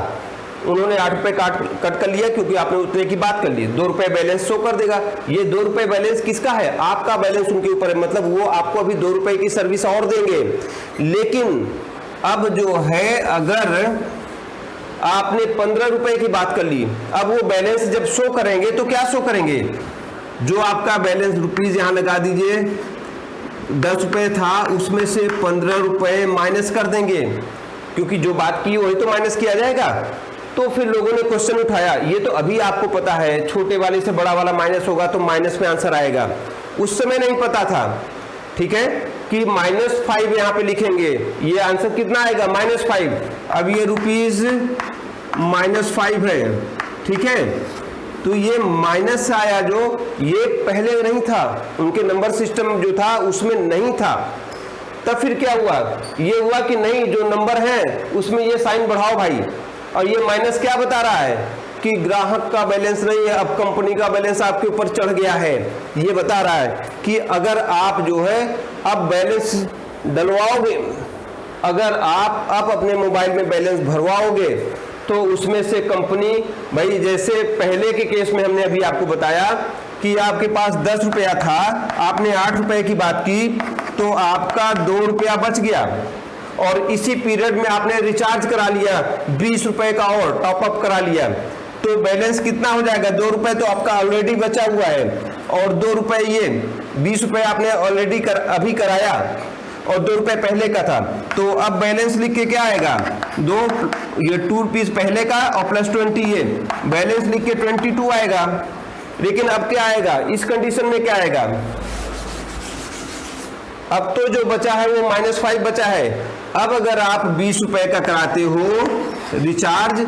उन्होंने 8 रुपये कट कर लिया, क्योंकि आपने उतने की बात कर ली, ₹2 बैलेंस शो कर देगा। ये ₹2 बैलेंस किसका है? आपका बैलेंस उनके ऊपर है, मतलब वो आपको अभी ₹2 की सर्विस और देंगे। लेकिन अब जो है, अगर आपने ₹15 की बात कर ली, अब वो बैलेंस जब शो करेंगे तो क्या शो करेंगे? जो आपका बैलेंस रुपीज यहाँ लगा दीजिए, ₹10 था, उसमें से ₹15 माइनस कर देंगे, क्योंकि जो बात की वही तो माइनस किया जाएगा। तो फिर लोगों ने क्वेश्चन उठाया, ये तो अभी आपको पता है छोटे वाले से बड़ा वाला माइनस होगा तो माइनस में आंसर आएगा, उस समय नहीं पता था, ठीक है, कि -5 यहाँ पे लिखेंगे, ये आंसर कितना आएगा? -5। अब ये रुपीज -5 है, ठीक है, तो ये माइनस आया, जो ये पहले नहीं था, उनके नंबर सिस्टम जो था उसमें नहीं था। तब फिर क्या हुआ? ये हुआ कि नहीं, जो नंबर है उसमें ये साइन बढ़ाओ भाई, और ये माइनस क्या बता रहा है कि ग्राहक का बैलेंस नहीं है, अब कंपनी का बैलेंस आपके ऊपर चढ़ गया है। ये बता रहा है कि अगर आप जो है अब बैलेंस डलवाओगे, अगर आप अब अपने मोबाइल में बैलेंस भरवाओगे, तो उसमें से कंपनी, भाई जैसे पहले के केस में हमने अभी आपको बताया कि आपके पास ₹10 था, आपने ₹8 की बात की, तो आपका ₹2 बच गया, और इसी पीरियड में आपने रिचार्ज करा लिया ₹20 का और टॉप अप करा लिया, तो बैलेंस कितना हो जाएगा? ₹2 तो आपका ऑलरेडी बचा हुआ है, और ₹2 ये ₹20 आपने ऑलरेडी अभी कराया, और ₹2 पहले का था, तो अब बैलेंस लिख के क्या आएगा? ये ₹2 पहले का और +20 ये बैलेंस लिख के 22 आएगा। लेकिन अब क्या आएगा? इस कंडीशन में क्या आएगा? अब तो जो बचा है वो -5 बचा है। अब अगर आप ₹20 का कराते हो रिचार्ज,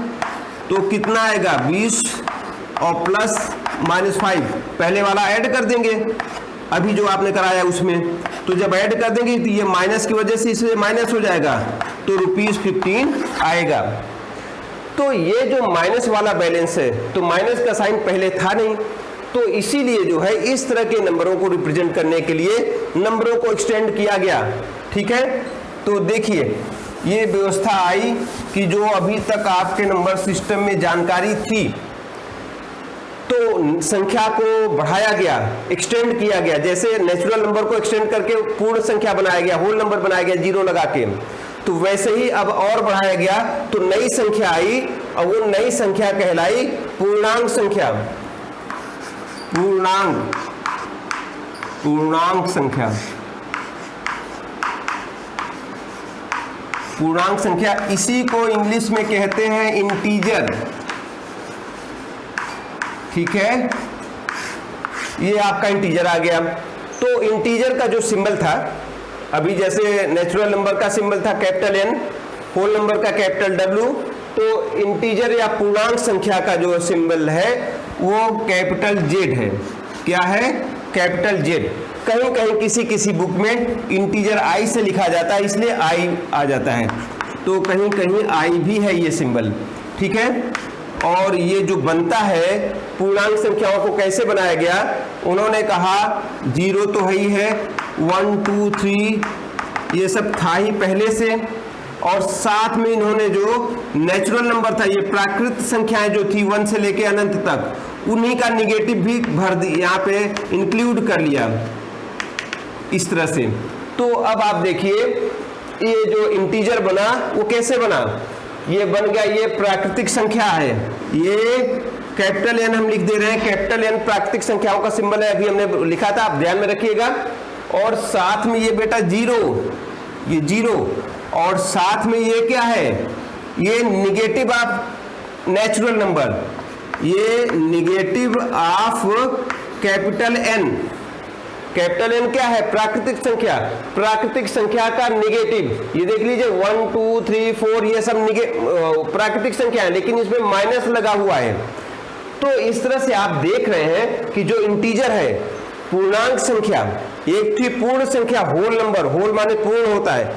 तो कितना आएगा? 20 और प्लस -5, पहले वाला ऐड कर देंगे अभी जो आपने कराया उसमें, तो जब ऐड कर देंगे तो ये माइनस की वजह से इसलिए माइनस हो जाएगा, तो ₹15 आएगा। तो ये जो माइनस वाला बैलेंस है, तो माइनस का साइन पहले था नहीं, तो इसीलिए जो है इस तरह के नंबरों को रिप्रेजेंट करने के लिए नंबरों को एक्सटेंड किया गया, ठीक है। तो देखिए ये व्यवस्था आई कि जो अभी तक आपके नंबर सिस्टम में जानकारी थी, तो संख्या को बढ़ाया गया, एक्सटेंड किया गया, जैसे नेचुरल नंबर को एक्सटेंड करके पूर्ण संख्या बनाया गया, होल नंबर बनाया गया 0 लगा के, तो वैसे ही अब और बढ़ाया गया, तो नई संख्या आई, और वो नई संख्या कहलाई पूर्णांक संख्या। पूर्णांक संख्या, पूर्णांक संख्या, इसी को इंग्लिश में कहते हैं इंटीजर, ठीक है। ये आपका इंटीजर आ गया। तो इंटीजर का जो सिंबल था, अभी जैसे नेचुरल नंबर का सिंबल था कैपिटल N, होल नंबर का कैपिटल W, तो इंटीजर या पूर्णांक संख्या का जो सिंबल है वो कैपिटल Z है। क्या है? Capital Z। कहीं कहीं किसी किसी बुक में इंटीजर I से लिखा जाता है, इसलिए I आ जाता है, तो कहीं कहीं I भी है ये सिंबल, ठीक है। और ये जो बनता है पूर्णांक संख्याओं को कैसे बनाया गया, उन्होंने कहा 0 तो है ही है, 1 2 3 ये सब था ही पहले से, और साथ में इन्होंने जो नेचुरल नंबर था, ये प्राकृत संख्याएं जो थी 1 से लेके अनंत तक, उन्हीं का निगेटिव भी भर दी, यहाँ पे इंक्लूड कर लिया इस तरह से। तो अब आप देखिए ये जो इंटीजर बना वो कैसे बना, ये बन गया, ये प्राकृतिक संख्या है, ये कैपिटल N हम लिख दे रहे हैं, कैपिटल N प्राकृतिक संख्याओं का सिंबल है, अभी हमने लिखा था, आप ध्यान में रखिएगा। और साथ में ये बेटा 0, ये 0, और साथ में ये क्या है, ये निगेटिव ऑफ नेचुरल नंबर, ये negative of capital N। Capital N क्या है? प्राकृतिक संख्या, प्राकृतिक संख्या का निगेटिव, ये देख लीजिए 1 2 3 4 ये सब प्राकृतिक संख्या है, लेकिन इसमें माइनस लगा हुआ है। तो इस तरह से आप देख रहे हैं कि जो इंटीजर है, पूर्णांक संख्या, एक थी पूर्ण संख्या, होल नंबर, होल माने पूर्ण होता है,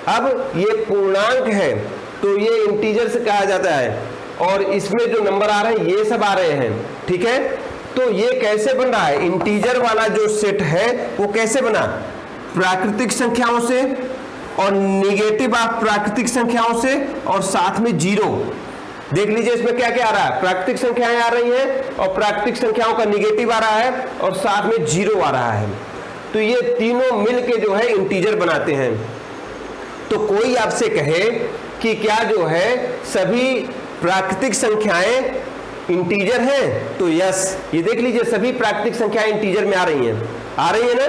अब ये पूर्णांक है, तो ये इंटीजर से कहा जाता है, और इसमें जो नंबर आ रहे हैं ये सब आ रहे हैं, ठीक है। तो ये कैसे बन रहा है, इंटीजर वाला जो सेट है वो कैसे बना, प्राकृतिक संख्याओं से और निगेटिव ऑफ प्राकृतिक संख्याओं से और साथ में जीरो। देख लीजिए इसमें क्या क्या आ रहा है, प्राकृतिक संख्याएं आ रही हैं और प्राकृतिक संख्याओं का निगेटिव आ रहा है और साथ में जीरो आ रहा है। तो ये तीनों मिलके जो है इंटीजर बनाते हैं। तो कोई आपसे कहे कि क्या जो है सभी प्राकृतिक संख्याएं इंटीजर हैं, तो यस, ये देख लीजिए सभी प्राकृतिक संख्याएं इंटीजर में आ रही हैं, आ रही है ना,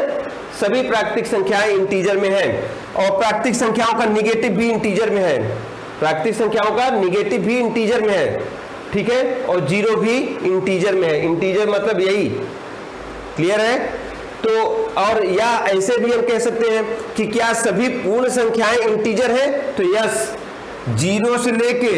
सभी प्राकृतिक संख्याएं इंटीजर में हैं और प्राकृतिक संख्याओं का निगेटिव भी इंटीजर में है, प्राकृतिक संख्याओं का निगेटिव भी इंटीजर में है, ठीक है, और जीरो भी इंटीजर में है। इंटीजर मतलब यही, क्लियर है। तो और या ऐसे भी हम कह सकते हैं कि क्या सभी पूर्ण संख्याएं इंटीजर हैं, तो यस, जीरो से लेके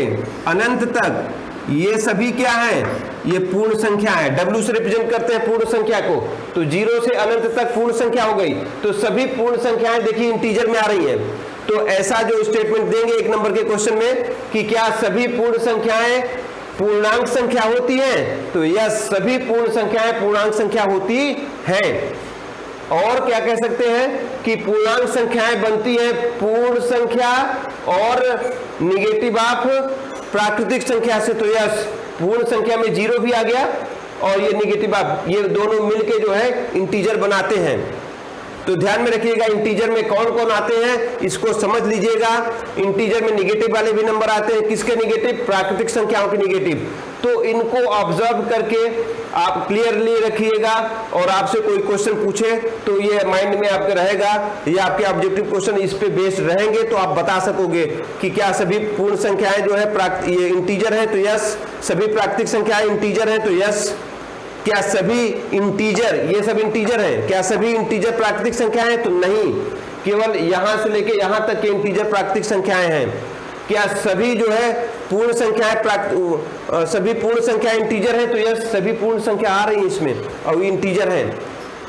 अनंत तक ये सभी क्या हैं, ये पूर्ण संख्या है। डब्ल्यू से रिप्रेजेंट करते हैं पूर्ण संख्या को, तो जीरो से अनंत तक पूर्ण संख्या हो गई, तो सभी पूर्ण संख्याएं देखिए इंटीजर में आ रही हैं। तो ऐसा जो स्टेटमेंट देंगे एक नंबर के क्वेश्चन में कि क्या सभी पूर्ण संख्याएं पूर्णांक संख्या होती हैं, तो यस, सभी पूर्ण संख्याएं पूर्णांक संख्या होती हैं। और क्या कह सकते हैं कि पूर्णांक संख्याएं बनती है पूर्ण संख्या और निगेटिव ऑफ प्राकृतिक संख्या से, तो यस, पूर्ण संख्या में जीरो भी आ गया और ये निगेटिव ऑफ, ये दोनों मिलके जो है इंटीजर बनाते हैं। तो ध्यान में रखिएगा इंटीजर में कौन कौन आते हैं, इसको समझ लीजिएगा। इंटीजर में निगेटिव वाले भी नंबर आते हैं, किसके निगेटिव, प्राकृतिक संख्याओं के निगेटिव। तो इनको ऑब्जर्व करके आप क्लियरली रखिएगा, और आपसे कोई क्वेश्चन पूछे तो ये माइंड में आपके रहेगा, ये आपके ऑब्जेक्टिव क्वेश्चन इस पे बेस्ड रहेंगे, तो आप बता सकोगे कि क्या सभी पूर्ण संख्याएं जो है ये इंटीजर है, तो यस, सभी प्राकृतिक संख्याएं इंटीजर है, तो यस, क्या सभी इंटीजर, ये सब इंटीजर हैं, क्या सभी इंटीजर प्राकृतिक संख्याएं हैं, तो नहीं, केवल यहां से लेके यहां तक के इंटीजर प्राकृतिक संख्याएं हैं। क्या सभी जो है पूर्ण संख्याएं सभी पूर्ण संख्याएं इंटीजर हैं, तो यस, सभी पूर्ण संख्या आ रही है इसमें और इंटीजर हैं।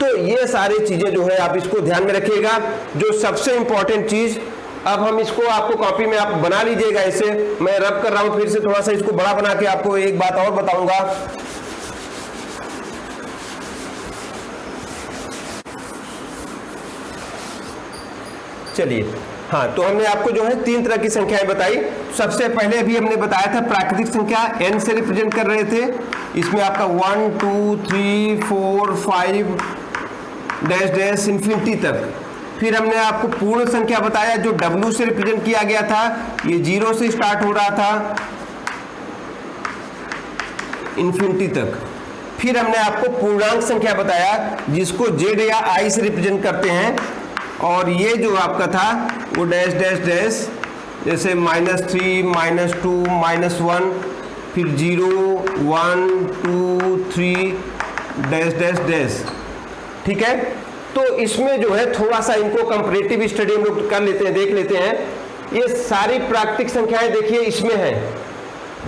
तो ये सारी चीजें जो है आप इसको ध्यान में रखिएगा। जो सबसे इंपॉर्टेंट चीज, अब हम इसको आपको कॉपी में आप बना लीजिएगा, ऐसे मैं रब कर रहा हूं, फिर से थोड़ा सा इसको बड़ा बना के आपको एक बात और बताऊंगा। चलिए, हाँ, तो हमने आपको जो है तीन तरह की संख्याएं बताई। सबसे पहले अभी हमने बताया था प्राकृतिक संख्या n से रिप्रेजेंट कर रहे थे, इसमें आपका 1 2 3 4 5 डैश डैश इन्फिनिटी तक। फिर हमने आपको पूर्ण संख्या बताया जो w से रिप्रेजेंट किया गया था, ये 0 से स्टार्ट हो रहा था इन्फिनिटी तक। फिर हमने आपको पूर्णांक संख्या बताया जिसको z या i से रिप्रेजेंट करते हैं, और ये जो आपका था वो डैश डैश डैश, जैसे -3 -2 -1, फिर 0 1 2 3 डैश डैश डैश, ठीक है। तो इसमें जो है थोड़ा सा इनको कंपैरेटिव स्टडी हम लोग कर लेते हैं, देख लेते हैं। ये सारी प्राकृतिक संख्याएं देखिए इसमें है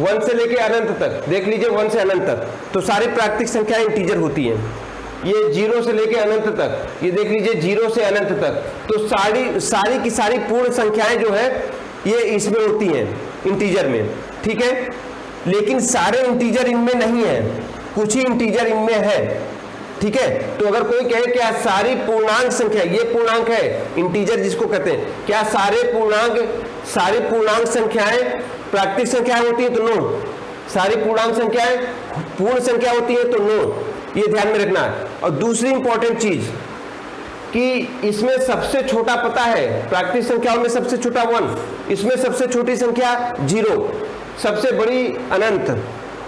1 से लेके अनंत तक, देख लीजिए 1 से अनंत तक, तो सारी प्राकृतिक संख्याएं इंटीजर होती हैं। ये 0 से लेके अनंत तक, ये देख लीजिए 0 से अनंत तक, तो सारी की सारी पूर्ण संख्याएं जो है ये इसमें होती हैं इंटीजर में, ठीक है। लेकिन सारे इंटीजर इनमें नहीं है, कुछ ही इंटीजर इनमें है, ठीक है। तो अगर कोई कहे क्या सारी पूर्णांक संख्या, ये पूर्णांक है इंटीजर जिसको कहते हैं, क्या सारी पूर्णांक संख्याएं प्राकृतिक संख्याएं होती हैं, तो नो। सारी पूर्णांक संख्याएं पूर्ण संख्या होती है, तो नो, ये ध्यान में रखना है। और दूसरी इंपॉर्टेंट चीज कि इसमें सबसे छोटा पता है, प्राकृतिक संख्याओं में सबसे छोटा 1, इसमें सबसे छोटी संख्या 0, सबसे बड़ी अनंत,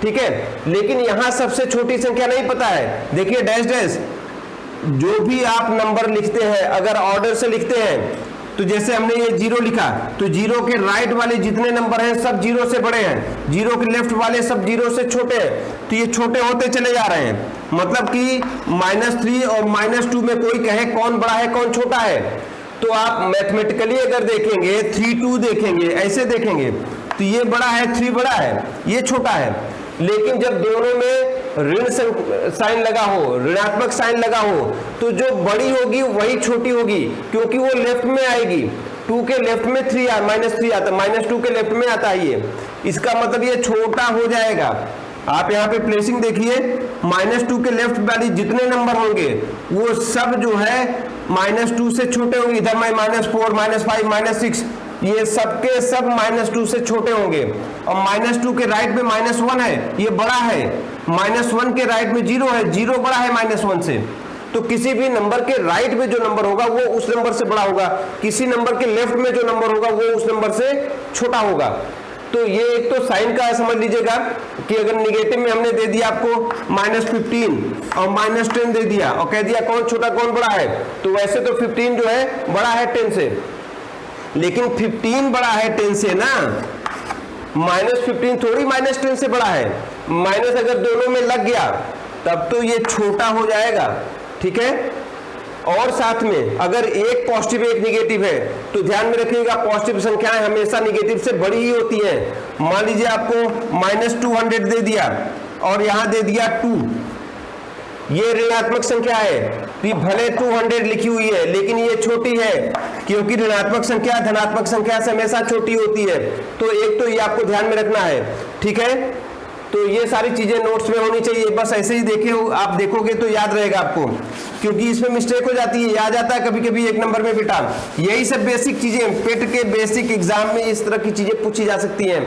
ठीक है। लेकिन यहां सबसे छोटी संख्या नहीं पता है, देखिए डैश डैश, जो भी आप नंबर लिखते हैं अगर ऑर्डर से लिखते हैं, तो जैसे हमने ये 0 लिखा, तो 0 के राइट वाले जितने नंबर हैं सब 0 से बड़े हैं, 0 के लेफ्ट वाले सब 0 से छोटे हैं, तो ये छोटे होते चले जा रहे हैं। मतलब कि -3 और -2 में कोई कहे कौन बड़ा है कौन छोटा है, तो आप मैथमेटिकली अगर देखेंगे 3 2 देखेंगे, ऐसे देखेंगे, तो ये बड़ा है 3 बड़ा है, ये छोटा है। लेकिन जब दोनों में ऋण साइन लगा हो, ऋणात्मक साइन लगा हो, तो जो बड़ी होगी वही छोटी होगी, क्योंकि वो लेफ्ट में आएगी। 2 के लेफ्ट में 3 -3 आता है, -2 के लेफ्ट में आता है ये, इसका मतलब ये छोटा हो जाएगा। आप यहाँ पे प्लेसिंग देखिए, -2 के लेफ्ट वाली जितने नंबर होंगे वो सब जो है -2 से छोटे होंगे। इधर में -4, -5, -6, ये सबके सब -2 से छोटे होंगे। और -2 के राइट में -1 है, ये बड़ा है। -1 के राइट में 0 है, 0 बड़ा है -1 से। तो किसी भी नंबर के राइट में जो नंबर होगा वो उस नंबर से बड़ा होगा, किसी नंबर के लेफ्ट में जो नंबर होगा वो उस नंबर से छोटा होगा। तो ये एक तो साइन का समझ लीजिएगा कि अगर निगेटिव में हमने दे दिया आपको -15 और -10 दे दिया और कह दिया कौन छोटा कौन बड़ा है, तो वैसे तो 15 जो है बड़ा है 10 से, लेकिन 15 बड़ा है 10 से ना, -15 थोड़ी -10 से बड़ा है। माइनस अगर दोनों में लग गया तब तो ये छोटा हो जाएगा, ठीक है। और साथ में अगर एक पॉजिटिव एक निगेटिव है तो ध्यान में रखिएगा पॉजिटिव संख्याएं हमेशा निगेटिव से बड़ी ही होती हैं। मान लीजिए आपको -200 दे दिया और यहां दे दिया 2, ये ऋणात्मक संख्या है, तो भले 200 लिखी हुई है लेकिन ये छोटी है, क्योंकि ऋणात्मक संख्या धनात्मक संख्या से हमेशा छोटी होती है। तो एक तो ये आपको ध्यान में रखना है, ठीक है। तो ये सारी चीजें नोट्स में होनी चाहिए, बस ऐसे ही देखे आप देखोगे तो याद रहेगा आपको, क्योंकि इसमें मिस्टेक हो जाती है, याद आता है कभी कभी एक नंबर में बेटा। यही सब बेसिक चीजें पेट के बेसिक एग्जाम में इस तरह की चीजें पूछी जा सकती हैं।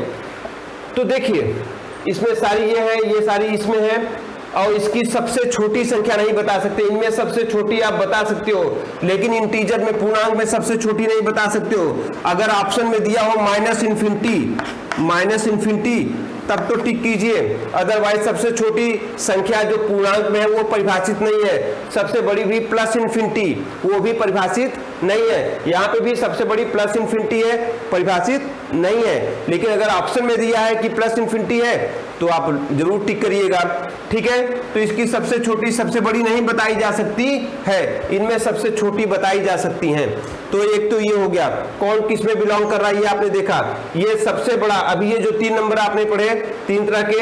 तो देखिए इसमें सारी ये है, ये सारी इसमें है, और इसकी सबसे छोटी संख्या नहीं बता सकते। इनमें सबसे छोटी आप बता सकते हो, लेकिन इंटीजर में पूर्णांक में सबसे छोटी नहीं बता सकते हो। अगर ऑप्शन में दिया हो -∞ तब तो टिक कीजिए, अदरवाइज सबसे छोटी संख्या जो पूर्णांक में है वो परिभाषित नहीं है। सबसे बड़ी भी +∞ वो भी परिभाषित नहीं है। यहाँ पे भी सबसे बड़ी +∞ है, परिभाषित नहीं है। लेकिन अगर ऑप्शन में दिया है कि +∞ है तो आप जरूर टिक करिएगा, ठीक है। तो इसकी सबसे छोटी सबसे बड़ी नहीं बताई जा सकती है, इनमें सबसे छोटी बताई जा सकती हैं। तो एक तो ये हो गया, कौन किस में बिलोंग कर रहा है ये आपने देखा। ये सबसे बड़ा, अभी ये जो 3 नंबर आपने पढ़े 3 तरह के,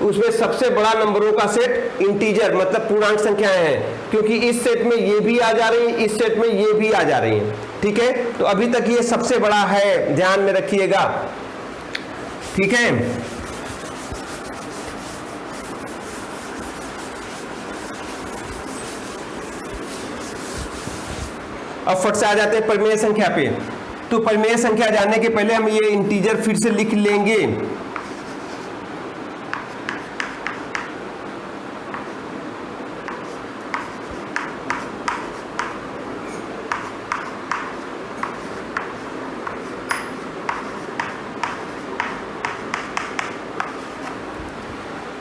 उसमें सबसे बड़ा नंबरों का सेट इंटीजर मतलब पूर्णांक संख्याएं हैं, क्योंकि इस सेट में ये भी आ जा रही है, इस सेट में ये भी आ जा रही है, ठीक है। तो अभी तक ये सबसे बड़ा है, ध्यान में रखिएगा, ठीक है। अब फट से आ जाते हैं परिमेय संख्या पे। तो परिमेय संख्या जानने के पहले हम ये इंटीजर फिर से लिख लेंगे।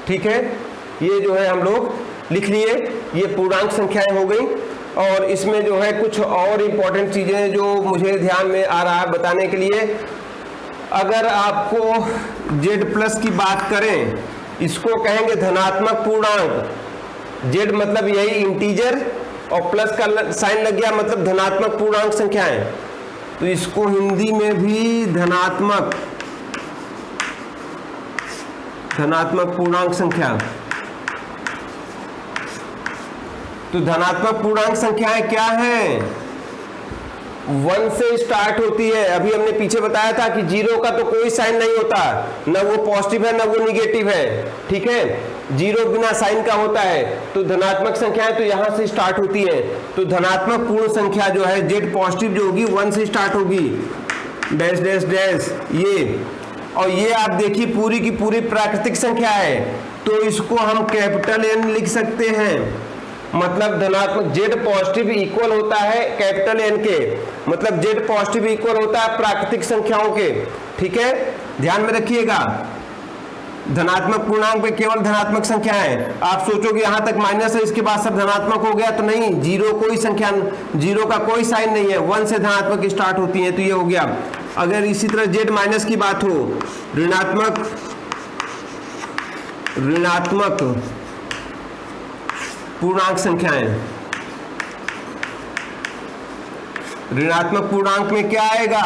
ठीक है, ये जो है हम लोग लिख लिए, ये पूर्णांक संख्याएं हो गई। और इसमें जो है कुछ और इम्पोर्टेंट चीजें जो मुझे ध्यान में आ रहा है बताने के लिए, अगर आपको z+ की बात करें, इसको कहेंगे धनात्मक पूर्णांक। z मतलब यही इंटीजर और प्लस का साइन लग गया मतलब धनात्मक पूर्णांक संख्याएं, तो इसको हिंदी में भी धनात्मक पूर्णांक संख्या। तो धनात्मक पूर्णांक संख्याएं क्या हैं? 1 से स्टार्ट होती है। अभी हमने पीछे बताया था कि 0 का तो कोई साइन नहीं होता, ना वो पॉजिटिव है ना वो निगेटिव है, ठीक है। 0 बिना साइन का होता है। तो धनात्मक संख्याएं तो यहां से स्टार्ट होती है। तो धनात्मक पूर्ण संख्या जो है z पॉजिटिव जो होगी 1 से स्टार्ट होगी, डैश डैश डैश ये। और ये आप देखिए पूरी की पूरी प्राकृतिक संख्या है, तो इसको हम कैपिटल N लिख सकते हैं। मतलब धनात्मक z पॉजिटिव इक्वल होता है कैपिटल N के, मतलब z पॉजिटिव इक्वल होता है प्राकृतिक संख्याओं के, ठीक है। ध्यान में रखिएगा, धनात्मक पूर्णांक पे केवल धनात्मक संख्याएं। आप सोचोगे यहां तक माइनस है इसके बाद सब धनात्मक हो गया, तो नहीं, 0 कोई संख्या, 0 का कोई साइन नहीं है, 1 से धनात्मक स्टार्ट होती है, तो ये हो गया। अगर इसी तरह z- की बात हो, ऋणात्मक पूर्णांक संख्याएं, ऋणात्मक पूर्णांक में क्या आएगा?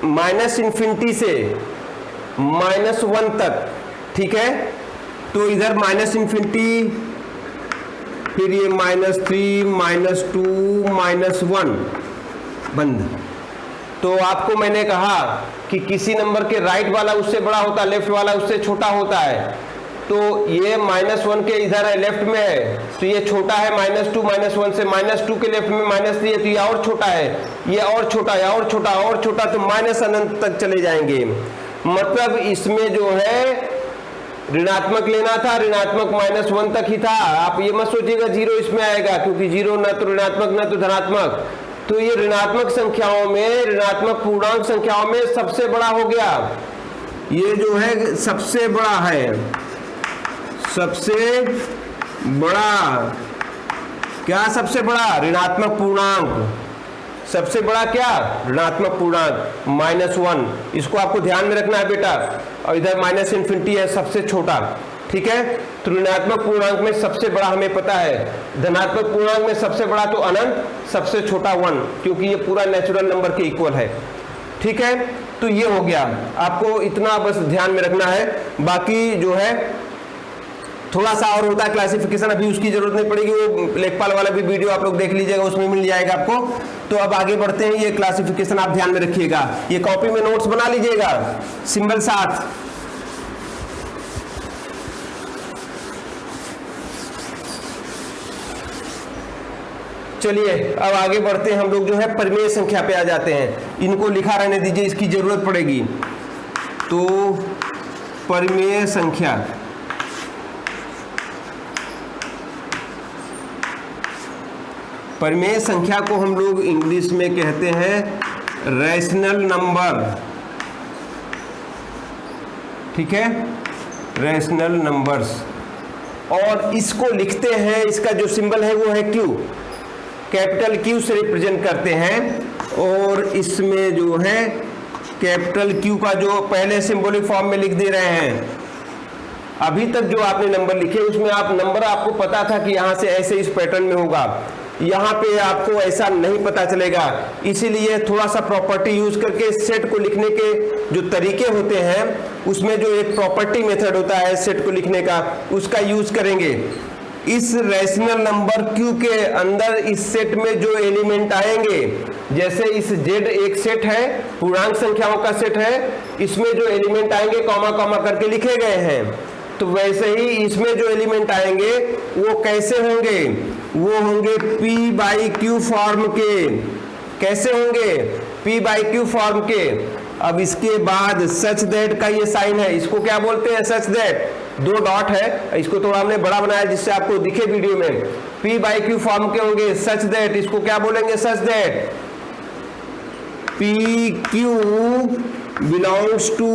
माइनस इन्फिनिटी से -1 तक, ठीक है। तो इधर -∞, फिर ये -3 -2 -1 बंद। तो आपको मैंने कहा कि किसी नंबर के राइट वाला उससे बड़ा होता है, लेफ्ट वाला उससे छोटा होता है। तो ये -1 के इधर है, लेफ्ट में है, तो ये छोटा है -2 -1 से। -2 के लेफ्ट में -3 है, तो ये और छोटा है, ये और छोटा है, और छोटा और छोटा, तो माइनस अनंत तक चले जाएंगे। मतलब इसमें जो है ऋणात्मक लेना था, ऋणात्मक -1 तक ही था। आप ये मत सोचिएगा 0 इसमें आएगा, क्योंकि 0 ना तो ऋणात्मक ना तो धनात्मक। तो ये ऋणात्मक संख्याओं में, ऋणात्मक पूर्णांक संख्याओं में सबसे बड़ा हो गया। ये जो है सबसे बड़ा है, सबसे बड़ा। क्या सबसे बड़ा? ऋणात्मक पूर्णांक। सबसे बड़ा क्या? ऋणात्मक पूर्णांक -1। इसको आपको ध्यान में रखना है बेटा। और इधर -∞ है, सबसे छोटा। ठीक है, तो ऋणात्मक पूर्णांक में सबसे बड़ा हमें पता है। धनात्मक पूर्णांक में सबसे बड़ा तो अनंत, सबसे छोटा 1, क्योंकि ये पूरा नेचुरल नंबर के इक्वल है। ठीक है, तो ये हो गया। आपको इतना बस ध्यान में रखना है। बाकी जो है थोड़ा सा और होता है क्लासिफिकेशन, अभी उसकी जरूरत नहीं पड़ेगी। वो लेखपाल वाला भी वीडियो आप लोग देख लीजिएगा, उसमें मिल जाएगा आपको। तो अब आगे बढ़ते हैं। ये क्लासिफिकेशन आप ध्यान में रखिएगा, ये कॉपी में नोट्स बना लीजिएगा सिंबल साथ। चलिए अब आगे बढ़ते हैं। हम लोग जो है परिमेय संख्या पे आ जाते हैं। इनको लिखा रहने दीजिए, इसकी जरूरत पड़ेगी। तो परिमेय संख्या, परिमेय संख्या को हम लोग इंग्लिश में कहते हैं रैशनल नंबर। ठीक है, रैशनल नंबर्स। और इसको लिखते हैं, इसका जो सिंबल है वो है Q, कैपिटल Q से रिप्रेजेंट करते हैं। और इसमें जो है कैपिटल Q का जो पहले सिंबॉलिक फॉर्म में लिख दे रहे हैं। अभी तक जो आपने नंबर लिखे उसमें आप नंबर आपको पता था कि यहाँ से ऐसे इस पैटर्न में होगा, यहाँ पे आपको ऐसा नहीं पता चलेगा। इसीलिए थोड़ा सा प्रॉपर्टी यूज करके सेट को लिखने के जो तरीके होते हैं उसमें जो एक प्रॉपर्टी मेथड होता है सेट को लिखने का, उसका यूज करेंगे। इस रैशनल नंबर Q के अंदर इस सेट में जो एलिमेंट आएंगे, जैसे इस Z एक सेट है, पूर्णांक संख्याओं का सेट है, इसमें जो एलिमेंट आएंगे कॉमा कॉमा करके लिखे गए हैं। तो वैसे ही इसमें जो एलिमेंट आएंगे वो कैसे होंगे? वो होंगे P/Q फॉर्म के। कैसे होंगे? P/Q फॉर्म के। अब इसके बाद सच दैट का ये साइन है, इसको क्या बोलते हैं? सच दैट, 2 डॉट है, इसको थोड़ा हमने बड़ा बनाया जिससे आपको दिखे वीडियो में। P/Q फॉर्म के होंगे सच दैट, इसको क्या बोलेंगे? Such that PQ belongs to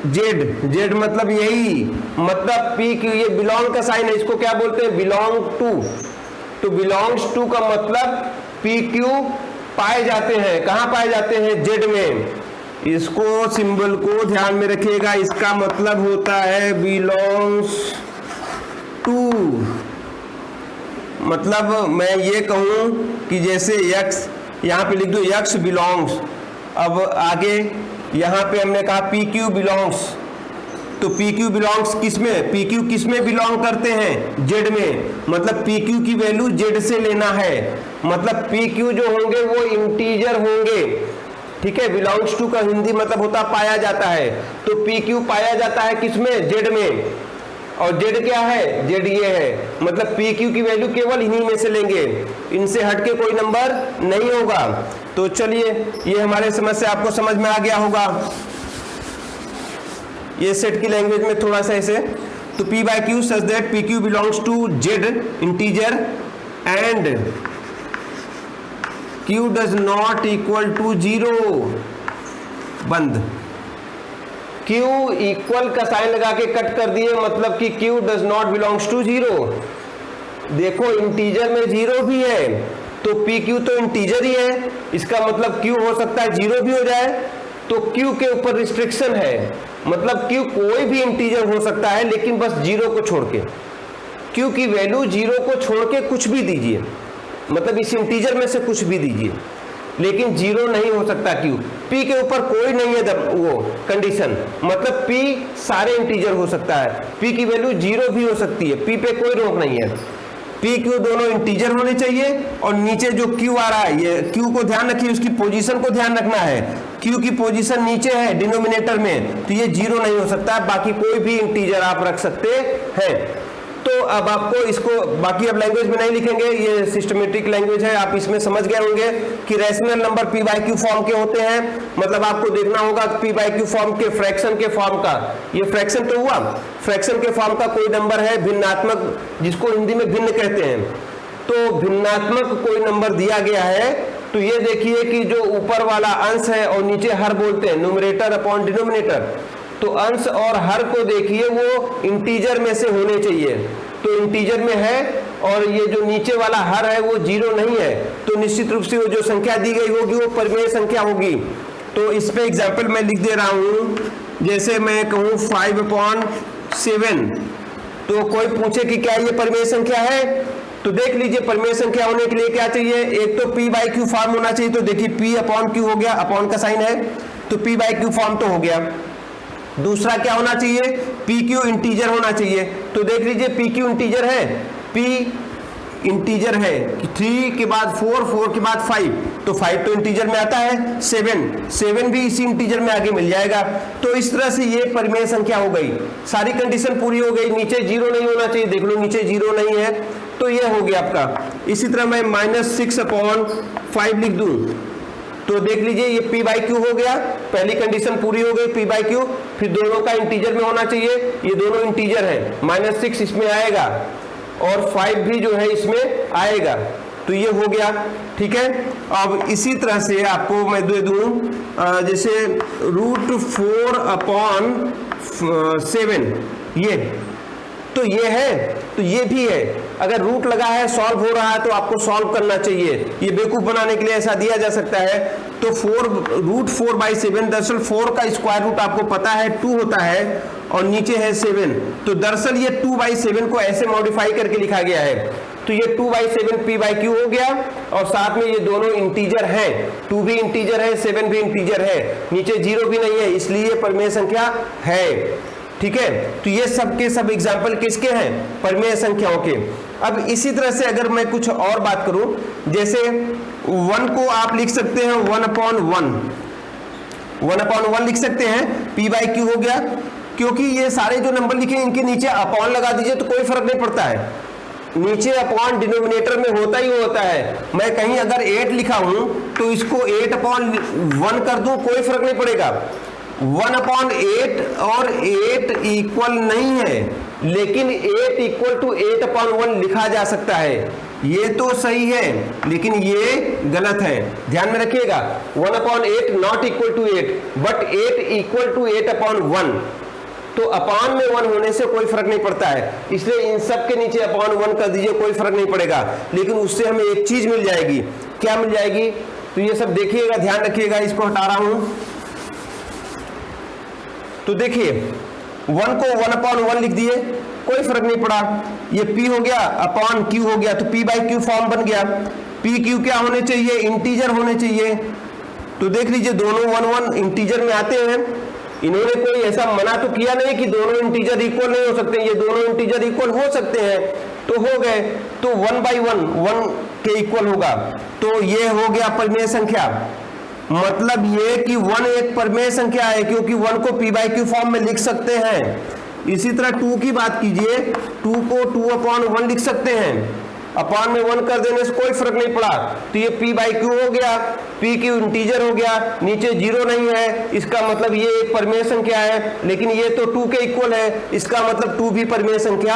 Z मतलब यही, मतलब PQ, ये बिलोंग का साइन है, इसको क्या बोलते हैं? Belong to. तो बिलोंग्स टू का मतलब PQ पाए जाते हैं। कहाँ पाए जाते हैं? Z में। इसको सिंबल को ध्यान में रखिएगा, इसका मतलब होता है बिलोंग्स टू। मतलब मैं ये कहूं कि जैसे x, यहाँ पे लिख दो x बिलोंग्स। अब आगे यहाँ पे हमने कहा PQ बिलोंग्स, तो PQ बिलोंग्स किसमें? PQ किसमें बिलोंग करते हैं? Z में। मतलब PQ की वैल्यू Z से लेना है, मतलब PQ जो होंगे वो इंटीजर होंगे। ठीक है, बिलोंग्स टू का हिंदी मतलब होता पाया जाता है। तो PQ पाया जाता है किसमें? Z में। और Z क्या है? Z ये है, मतलब PQ की वैल्यू केवल इन्हीं में से लेंगे, इनसे हटके कोई नंबर नहीं होगा। तो चलिए, ये हमारे समझ से आपको समझ में आ गया होगा। ये सेट की लैंग्वेज में थोड़ा सा ऐसे, तो P/Q such that PQ belongs to Z integer and Q does not equal to 0 बंद। Q इक्वल का साइन लगा के कट कर दिए, मतलब कि Q does not belongs to 0। देखो इंटीजर में 0 भी है, तो PQ तो इंटीजर ही है, इसका मतलब Q हो सकता है 0 भी हो जाए। तो Q के ऊपर रिस्ट्रिक्शन है, मतलब Q कोई भी इंटीजर हो सकता है, लेकिन बस 0 को छोड़ के। Q की वैल्यू 0 को छोड़ के कुछ भी दीजिए, मतलब इस इंटीजर में से कुछ भी दीजिए, लेकिन 0 नहीं हो सकता Q। P के ऊपर कोई नहीं है वो कंडीशन, मतलब P सारे इंटीजर हो सकता है, P की वैल्यू 0 भी हो सकती है, P पे कोई रोक नहीं है। पी क्यू दोनों इंटीजर होने चाहिए और नीचे जो क्यू आ रहा है, ये क्यू को ध्यान रखिए, उसकी पोजीशन को ध्यान रखना है। क्यू की पोजीशन नीचे है डिनोमिनेटर में, तो ये 0 नहीं हो सकता, बाकी कोई भी इंटीजर आप रख सकते हैं। तो अब आपको इसको बाकी अब लैंग्वेज में नहीं लिखेंगे, ये सिस्टमेटिक लैंग्वेज है, आप इसमें समझ गए होंगे कि rational number P by Q form के होते हैं। मतलब आपको देखना होगा पी बाई क्यू फॉर्म के फ्रैक्शन के फॉर्म का, ये फ्रैक्शन तो हुआ, फ्रैक्शन के फॉर्म का कोई नंबर है भिन्नात्मक, जिसको हिंदी में भिन्न कहते हैं, तो भिन्नात्मक कोई नंबर दिया गया है, तो ये देखिए कि जो ऊपर वाला अंश है और नीचे हर बोलते हैं, न्यूमरेटर अपॉन डिनोमिनेटर, तो अंश और हर को देखिए वो इंटीजर में से होने चाहिए, तो इंटीजर में है, और ये जो नीचे वाला हर है वो 0 नहीं है, तो निश्चित रूप से वो जो संख्या दी गई होगी वो परिमेय संख्या होगी। तो इस पे एग्जाम्पल मैं लिख दे रहा हूं, जैसे मैं कहूं 5/7, तो कोई पूछे कि क्या ये परिमेय संख्या है, तो देख लीजिए परिमेय संख्या होने के लिए क्या चाहिए, एक तो पी बाई क्यू फॉर्म होना चाहिए, तो देखिए पी अपॉन क्यू हो गया, अपॉन का साइन है, तो पी बाई क्यू फॉर्म तो हो गया। दूसरा क्या होना चाहिए, पी क्यू इंटीजर होना चाहिए, तो देख लीजिए पी क्यू इंटीजर है, पी इंटीजर है, 3 के बाद 4, 4 के बाद 5, तो 5 तो इंटीजर में आता है, 7 भी इसी इंटीजर में आगे मिल जाएगा। तो इस तरह से ये परिमेय संख्या हो गई, सारी कंडीशन पूरी हो गई, नीचे 0 नहीं होना चाहिए, देख लो नीचे 0 नहीं है, तो ये हो गया आपका। इसी तरह मैं -6/5 लिख दूं, तो देख लीजिए ये p बाई क्यू हो गया, पहली कंडीशन पूरी हो गई, p बाई क्यू, फिर दोनों का इंटीजर में होना चाहिए, ये दोनों इंटीजर है, -6 इसमें आएगा और 5 भी जो है इसमें आएगा, तो ये हो गया, ठीक है। अब इसी तरह से आपको मैं दे दूं, जैसे √4/7, ये तो ये है, तो ये भी है, अगर रूट लगा है सॉल्व हो रहा है तो आपको सॉल्व करना चाहिए, ये बेवकूफ बनाने के लिए ऐसा दिया जा सकता है। तो √4/7, दरअसल 4 का स्क्वायर रूट आपको पता है 2 होता है और नीचे है 7, तो दरअसल ये 2/7 को ऐसे मॉडिफाई करके लिखा गया है, तो ये 2/7 p बाई क्यू हो गया, और साथ में ये दोनों इंटीजर हैं, 2 भी इंटीजर है, 7 भी इंटीजर है, नीचे 0 भी नहीं है, इसलिए ये परिमेय संख्या है, ठीक है। तो ये सब के सब एग्जाम्पल किसके हैं, परिमेय संख्याओं के। अब इसी तरह से अगर मैं कुछ और बात करूं, जैसे 1 को आप लिख सकते हैं 1/1 लिख सकते हैं, p बाई क्यू हो गया, क्योंकि ये सारे जो नंबर लिखे इनके नीचे अपॉन लगा दीजिए तो कोई फर्क नहीं पड़ता है, नीचे अपॉन डिनोमिनेटर में होता ही होता है। मैं कहीं अगर 8 लिखा हूं तो इसको 8/1 कर दूं, कोई फर्क नहीं पड़ेगा, 1/8 और 8 इक्वल नहीं है, लेकिन 8 = 8/1 लिखा जा सकता है, ये तो सही है लेकिन ये गलत है, ध्यान में रखिएगा। 1/8 नॉट इक्वल टू 8, बट 8 = 8/1, तो अपान में 1 होने से कोई फर्क नहीं पड़ता है, इसलिए इन सब के नीचे (1 कर दीजिए, कोई फर्क नहीं पड़ेगा। लेकिन उससे हमें एक चीज मिल जाएगी, क्या मिल जाएगी, तो ये सब देखिएगा, ध्यान रखिएगा, इसको हटा रहा हूं, तो देखिए 1 को 1/1 लिख दिए, कोई फर्क नहीं पड़ा, ये p हो गया अपॉन q हो गया, तो p बाई क्यू फॉर्म बन गया। p q क्या होने चाहिए, इंटीजर होने चाहिए, तो देख लीजिए दोनों 1/1 इंटीजर में आते हैं, इन्होंने कोई ऐसा मना तो किया नहीं कि दोनों इंटीजर इक्वल नहीं हो सकते, ये दोनों इंटीजर इक्वल हो सकते हैं, तो हो गए, तो 1/1 1 के इक्वल होगा, तो ये हो गया परिमेय संख्या। मतलब ये कि 1 एक परिमेय संख्या है, क्योंकि 1 को p बाई क्यू फॉर्म में लिख सकते हैं। इसी तरह 2 की बात कीजिए, 2 को 2/1 लिख सकते हैं, अपान में 1 कर देने से कोई फर्क नहीं पड़ा, तो ये p बाई क्यू हो गया, p क्यू इंटीजर हो गया, नीचे 0 नहीं है, इसका मतलब ये एक परिमेय संख्या है, लेकिन ये तो 2 के इक्वल है, इसका मतलब 2 भी परिमेय संख्या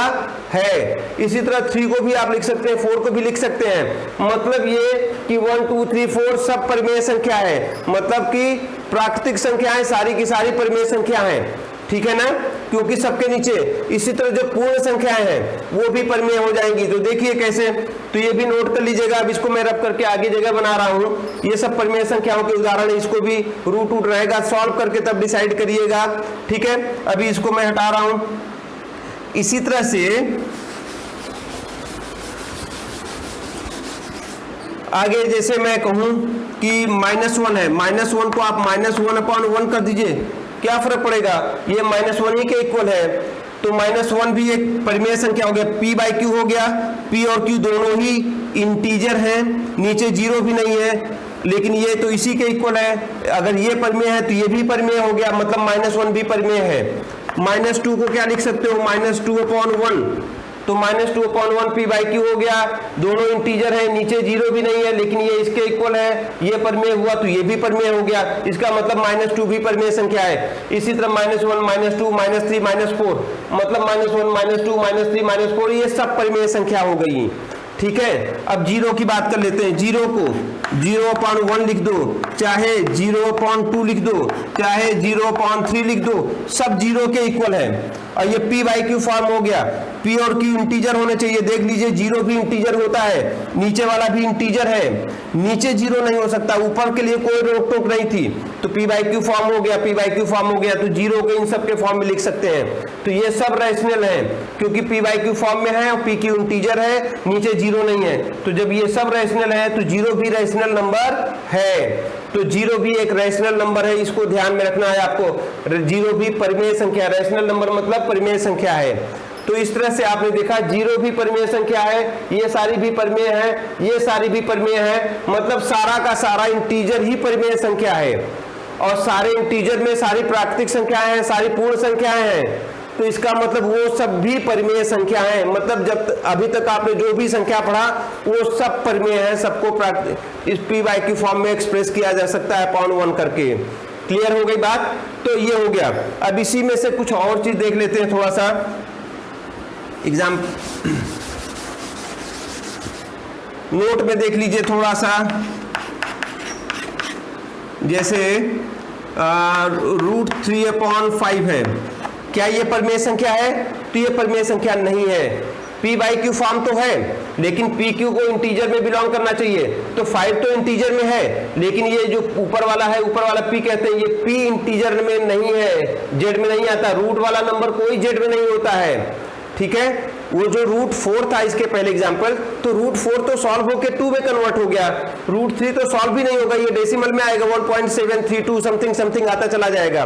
है। इसी तरह 3 को भी आप लिख सकते हैं, 4 को भी लिख सकते हैं, मतलब ये कि 1 2 3 4 सब परिमेय संख्या है, मतलब कि प्राकृतिक संख्याएं सारी की सारी परिमेय संख्या है, ठीक है ना, क्योंकि सबके नीचे। इसी तरह जो पूर्ण संख्याएं हैं वो भी परिमेय हो जाएंगी, तो देखिए कैसे, तो ये भी नोट कर लीजिएगा। अब इसको मैं रब करके आगे जगह बना रहा हूं, ये सब परिमेय संख्याओं के उदाहरण है, इसको भी रूट रहेगा, सॉल्व करके तब डिसाइड करिएगा, ठीक है। अभी इसको मैं हटा रहा हूं। इसी तरह से आगे जैसे मैं कहूं कि -1 है, -1 को आप -1/1 कर दीजिए, क्या फर्क पड़ेगा, ये -1 ही के इक्वल है। तो -1 भी एक परिमेय संख्या हो गया, p बाई क्यू हो गया। p और q दोनों ही इंटीजर हैं, नीचे 0 भी नहीं है, लेकिन ये तो इसी के इक्वल है। अगर ये परिमेय है तो ये भी परिमेय हो गया, मतलब -1 भी परिमेय है। -2 को क्या लिख सकते हो, -2/1, तो -2/1 p बाई क्यू हो गया। दोनों इंटीजर है, नीचे 0 भी नहीं है, लेकिन ये इसके इक्वल है, ये परिमेय हुआ तो ये भी परिमेय हो गया। इसका मतलब -2 भी परिमेय संख्या है। इसी तरह -1, -2, -3, -4, मतलब -1, -2, -3, -4 ये सब परिमेय संख्या हो गई। ठीक है, अब 0 की बात कर लेते हैं। 0 को 0/1 लिख दो, चाहे 0/2 लिख दो, चाहे 0/3 लिख दो, सब 0 के इक्वल है। और ये p बाई क्यू फॉर्म हो गया। p और q इंटीजर होने चाहिए, देख लीजिए 0 भी इंटीजर होता है, नीचे वाला भी इंटीजर है, नीचे 0 नहीं हो सकता, ऊपर के लिए कोई रोक टोक नहीं थी, तो p बाई क्यू फॉर्म हो गया, p बाई क्यू फॉर्म हो गया, तो 0 के इन सब के फॉर्म में लिख सकते हैं। तो ये सब रैशनल है, क्योंकि p बाई क्यू फॉर्म में है और p क्यू इंटीजर है, नीचे 0 नहीं है। तो जब ये सब रैशनल है तो 0 भी रैशनल नंबर है, तो 0 भी एक रैशनल नंबर है, इसको ध्यान में रखना है आपको। 0 भी परिमेय संख्या, रैशनल नंबर मतलब परिमेय संख्या है। तो इस तरह से आपने देखा 0 भी परिमेय संख्या है, ये सारी भी परिमेय है, ये सारी भी परिमेय है, मतलब सारा का सारा इंटीजर ही परिमेय संख्या है। और सारे इंटीजर में सारी प्राकृतिक संख्याएं हैं, सारी पूर्ण संख्याएं हैं, तो इसका मतलब वो सब भी परिमेय संख्या है। मतलब जब अभी तक आपने जो भी संख्या पढ़ा वो सब परिमेय है, सबको इस p बाई क्यू फॉर्म में एक्सप्रेस किया जा सकता है 0.1 करके। क्लियर हो गई बात? तो ये हो गया। अब इसी में से कुछ और चीज देख लेते हैं थोड़ा सा एग्जाम नोट में देख लीजिए थोड़ा सा, जैसे √3/5 है, क्या ये परिमेय संख्या है? तो ये परिमेय संख्या नहीं है। p बाई क्यू फॉर्म तो है, लेकिन p क्यू को इंटीजर में बिलोंग करना चाहिए, तो 5 तो इंटीजर में है, लेकिन ये जो ऊपर वाला है, ऊपर वाला p कहते हैं, ये p इंटीजर में नहीं है, z में नहीं आता। रूट वाला नंबर कोई z में नहीं होता है। ठीक है, वो जो √4 था इसके पहले एग्जांपल, तो √4 तो सॉल्व होके 2 में कन्वर्ट हो गया, √3 तो सॉल्व भी नहीं होगा, ये डेसिमल में आएगा, 1.732 समथिंग समथिंग आता चला जाएगा,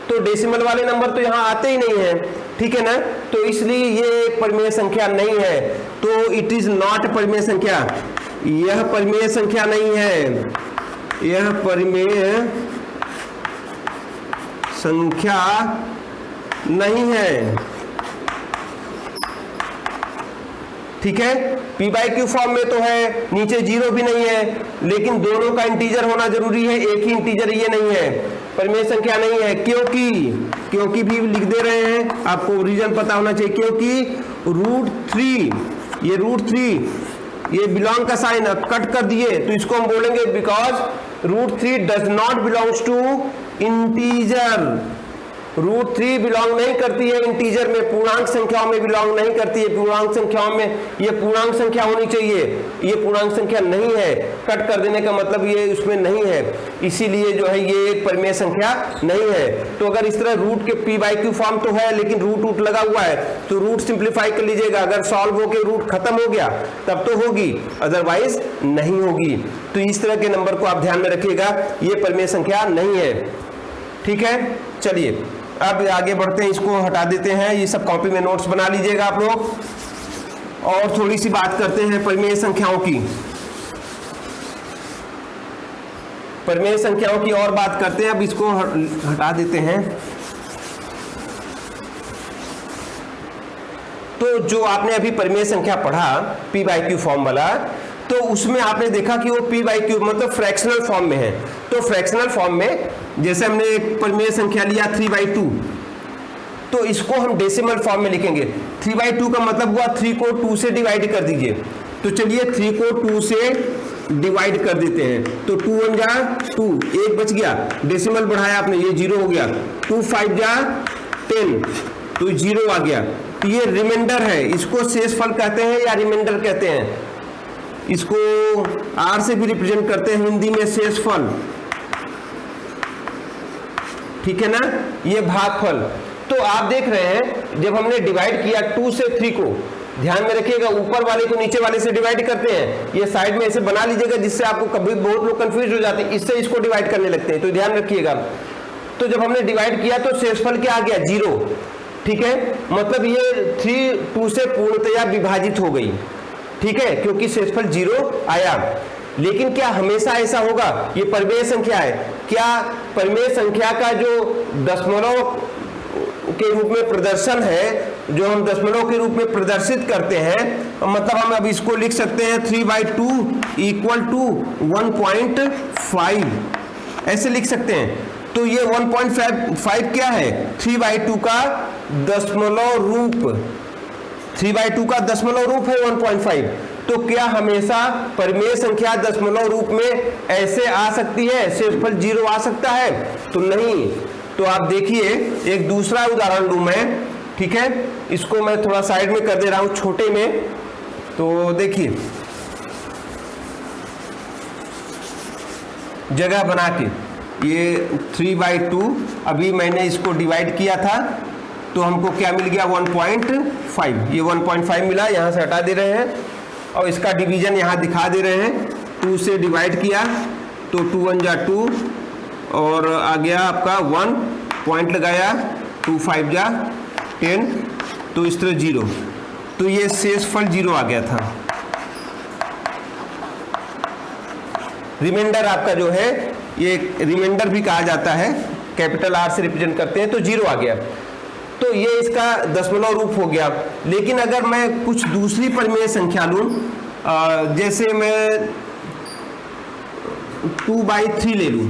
तो डेसिमल वाले नंबर तो यहाँ आते ही नहीं है। ठीक है ना, तो इसलिए ये एक परिमेय संख्या नहीं है, तो इट इज नॉट परिमेय संख्या, यह परिमेय संख्या नहीं है, यह परिमेय संख्या नहीं है। ठीक है, p बाई क्यू फॉर्म में तो है, नीचे 0 भी नहीं है, लेकिन दोनों का इंटीजर होना जरूरी है, एक ही इंटीजर ये नहीं है, परिमेय संख्या नहीं है। क्योंकि भी लिख दे रहे हैं, आपको रीजन पता होना चाहिए, क्योंकि √3 ये बिलोंग का साइन कट कर दिए, तो इसको हम बोलेंगे because √3 does not belongs to integer. √3 belong नहीं करती है इंटीजर में, पूर्णांक संख्याओं में बिलोंग नहीं करती है। पूर्णांक संख्याओं में ये पूर्णांक संख्या होनी चाहिए, ये पूर्णांक संख्या नहीं है, कट कर देने का मतलब ये उसमें नहीं है, इसीलिए जो है ये एक परिमेय संख्या नहीं है। तो अगर इस तरह रूट के p बाई क्यू फॉर्म तो है, लेकिन रूट लगा हुआ है, तो रूट सिंप्लीफाई कर लीजिएगा, अगर सॉल्व होके रूट खत्म हो गया तब तो होगी, अदरवाइज नहीं होगी। तो इस तरह के नंबर को आप ध्यान में रखिएगा, ये परिमेय संख्या नहीं है। ठीक है, चलिए अब आगे बढ़ते हैं, इसको हटा देते हैं, ये सब कॉपी में नोट्स बना लीजिएगा आप लोग। और थोड़ी सी बात करते हैं परिमेय संख्याओं की, परिमेय संख्याओं की और बात करते हैं। अब इसको हटा देते हैं। तो जो आपने अभी परिमेय संख्या पढ़ा p बाई क्यू फॉर्म वाला, तो उसमें आपने देखा कि वो p बाई क्यू मतलब फ्रैक्शनल फॉर्म में है। तो फ्रैक्शनल फॉर्म में जैसे हमने एक परिमेय संख्या लिया 3/2, तो इसको हम डेसिमल फॉर्म में लिखेंगे। 3/2 का मतलब हुआ 3 को 2 से डिवाइड कर दीजिए, तो चलिए 3 को 2 से डिवाइड कर देते हैं, तो 2 1 जा 2, 1 बच गया, डेसिमल बढ़ाया आपने, ये 0 हो गया, 2 5 जा 10, तो 0 आ गया। तो ये रिमाइंडर है, इसको शेषफल कहते हैं या रिमाइंडर कहते हैं, इसको r से भी रिप्रेजेंट करते हैं हिंदी में, शेषफल। ठीक है ना, ये भागफल। तो आप देख रहे हैं जब हमने डिवाइड किया 2 से 3 को, ध्यान में रखिएगा ऊपर वाले को नीचे वाले से डिवाइड करते हैं, ये साइड में ऐसे बना लीजिएगा, जिससे आपको कभी बहुत लोग कंफ्यूज हो जाते हैं, इससे इसको डिवाइड करने लगते हैं, तो ध्यान रखिएगा। तो जब हमने डिवाइड किया तो शेषफल क्या आ गया 0, ठीक है, मतलब ये 3 2 से पूर्णतया विभाजित हो गई, ठीक है, क्योंकि शेषफल 0 आया। लेकिन क्या हमेशा ऐसा होगा? ये परिमेय संख्या है, क्या परिमेय संख्या का जो दशमलव के रूप में प्रदर्शन है, जो हम दशमलव के रूप में प्रदर्शित करते हैं, मतलब हम अब इसको लिख सकते हैं 3/2 इक्वल टू 1.5, ऐसे लिख सकते हैं। तो ये 1.5 क्या है? 3/2 का दशमलव रूप, 3/2 का दशमलव रूप है 1.5। तो क्या हमेशा परिमेय संख्या दशमलव रूप में ऐसे आ सकती है, शेषफल 0 आ सकता है? तो नहीं। तो आप देखिए एक दूसरा उदाहरण लूं मैं, ठीक है, इसको मैं थोड़ा साइड में कर दे रहा हूं छोटे में। तो देखिए जगह बना के ये 3/2, अभी मैंने इसको डिवाइड किया था तो हमको क्या मिल गया? 1.5। ये 1.5 मिला, यहाँ से हटा दे रहे हैं और इसका डिवीजन यहाँ दिखा दे रहे हैं। 2 से डिवाइड किया तो 2 1 जा 2 और आ गया आपका 1, पॉइंट लगाया 2 5 जा 10, तो इस तरह 0। तो ये शेषफल 0 आ गया था। रिमाइंडर आपका जो है, ये रिमाइंडर भी कहा जाता है, कैपिटल R से रिप्रेजेंट करते हैं, तो 0 आ गया। तो ये इसका दशमलव रूप हो गया। लेकिन अगर मैं कुछ दूसरी परिमेय संख्या लूं, जैसे मैं 2/3 ले लूं,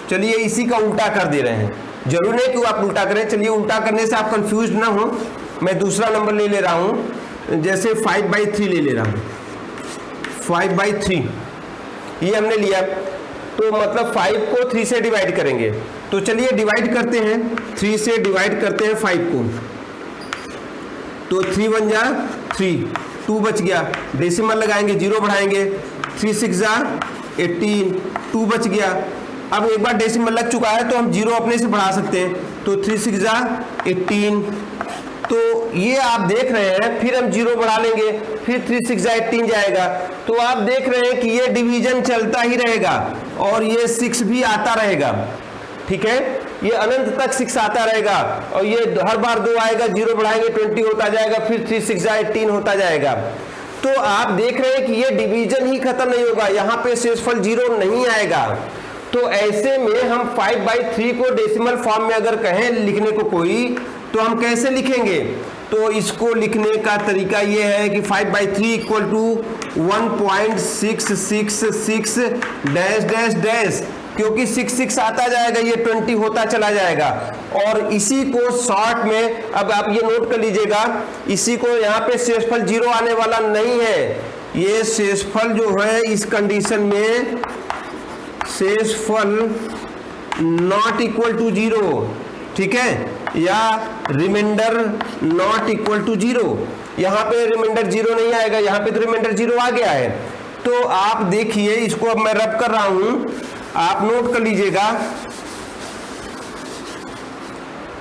चलिए इसी का उल्टा कर दे रहे हैं, जरूर नहीं कि आप उल्टा करें, चलिए उल्टा करने से आप कंफ्यूज ना हो, मैं दूसरा नंबर ले रहा हूं, जैसे 5/3 ले रहा हूं। 5/3 ये हमने लिया, तो मतलब 5 को 3 से डिवाइड करेंगे, तो चलिए डिवाइड करते हैं, 3 से डिवाइड करते हैं 5 को, तो 3 1 जा 3, 2 बच गया, डेसिमल लगाएंगे, 0 बढ़ाएंगे, 3 6 जा 18, 2 बच गया। अब एक बार डेसिमल लग चुका है तो हम 0 अपने से बढ़ा सकते हैं, तो 3 6 जा 18, तो ये आप देख रहे हैं, फिर हम 0 बढ़ा लेंगे, फिर 3 6 जा 18 जाएगा। तो आप देख रहे हैं कि ये डिवीजन चलता ही रहेगा और ये 6 भी आता रहेगा, ठीक है, ये अनंत तक 6 आता रहेगा और ये हर बार 2 आएगा, 0 बढ़ाएंगे 20 होता जाएगा, फिर 3 6 जा 18 होता जाएगा। तो आप देख रहे हैं कि ये डिवीजन ही खत्म नहीं होगा, यहाँ पे शेषफल 0 नहीं आएगा। तो ऐसे में हम 5/3 को डेसिमल फॉर्म में अगर कहें लिखने को कोई, तो हम कैसे लिखेंगे? तो इसको लिखने का तरीका ये है कि 5/3 equal to 1.666 dash dash dash, क्योंकि 6 6 आता जाएगा, ये 20 होता चला जाएगा। और इसी को शॉर्ट में, अब आप ये नोट कर लीजिएगा, इसी को यहाँ पे शेषफल 0 आने वाला नहीं है, ये शेषफल जो है इस कंडीशन में शेषफल नॉट इक्वल टू 0, ठीक है, या रिमाइंडर नॉट इक्वल टू 0। यहाँ पे रिमाइंडर 0 नहीं आएगा, यहाँ पे तो रिमाइंडर 0 आ गया है। तो आप देखिए, इसको अब मैं रब कर रहा हूं, आप नोट कर लीजिएगा।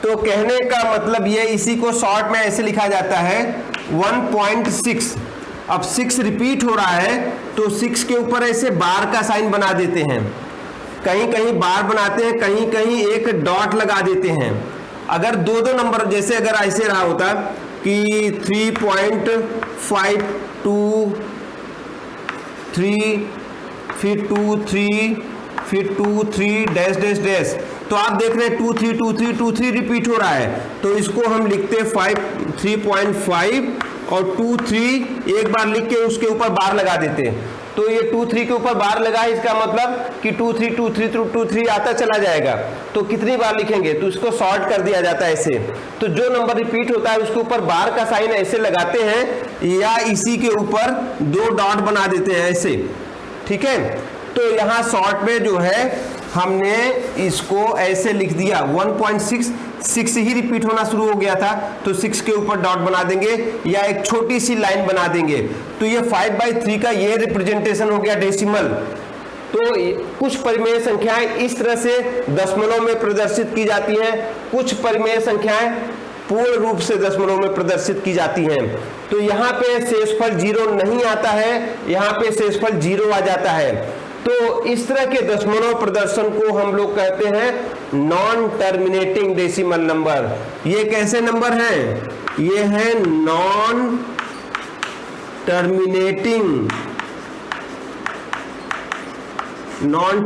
तो कहने का मतलब ये, इसी को शॉर्ट में ऐसे लिखा जाता है 1.6। अब 6 रिपीट हो रहा है तो 6 के ऊपर ऐसे बार का साइन बना देते हैं, कहीं कहीं बार बनाते हैं, कहीं कहीं एक डॉट लगा देते हैं। अगर 2 नंबर, जैसे अगर ऐसे रहा होता कि 3.523 फिर 2 3 फिर 2 3 डैश डैश डैश, तो आप देख रहे हैं 2 3 2 3 2 3 रिपीट हो रहा है। तो इसको हम लिखते हैं 3.5 और 2 3 एक बार लिख के उसके ऊपर बार लगा देते हैं। तो ये 2 3 के ऊपर बार लगा है, इसका मतलब कि 2 3 2 3 2 3 आता चला जाएगा। तो कितनी बार लिखेंगे? तो इसको शॉर्ट कर दिया जाता है ऐसे। तो जो नंबर रिपीट होता है उसके ऊपर बार का साइन ऐसे लगाते हैं या इसी के ऊपर 2 डॉट बना देते हैं ऐसे, ठीक है। तो यहाँ शॉर्ट में जो है हमने इसको ऐसे लिख दिया, 1.6 ही रिपीट होना शुरू हो गया था, तो 6 के ऊपर डॉट बना देंगे या एक छोटी सी लाइन बना देंगे। तो ये 5/3 का ये रिप्रेजेंटेशन हो गया डेसिमल। तो कुछ परिमेय संख्याएं इस तरह से दशमलव में प्रदर्शित की जाती हैं, कुछ परिमेय संख्याएं पूर्ण रूप से दशमलव में प्रदर्शित की जाती हैं। तो यहाँ पे शेषफल 0 नहीं आता है, यहाँ पे शेषफल 0 आ जाता है। तो इस तरह के दशमलव प्रदर्शन को हम लोग कहते हैं नॉन टर्मिनेटिंग डेसिमल नंबर। ये कैसे नंबर हैं? ये है नॉन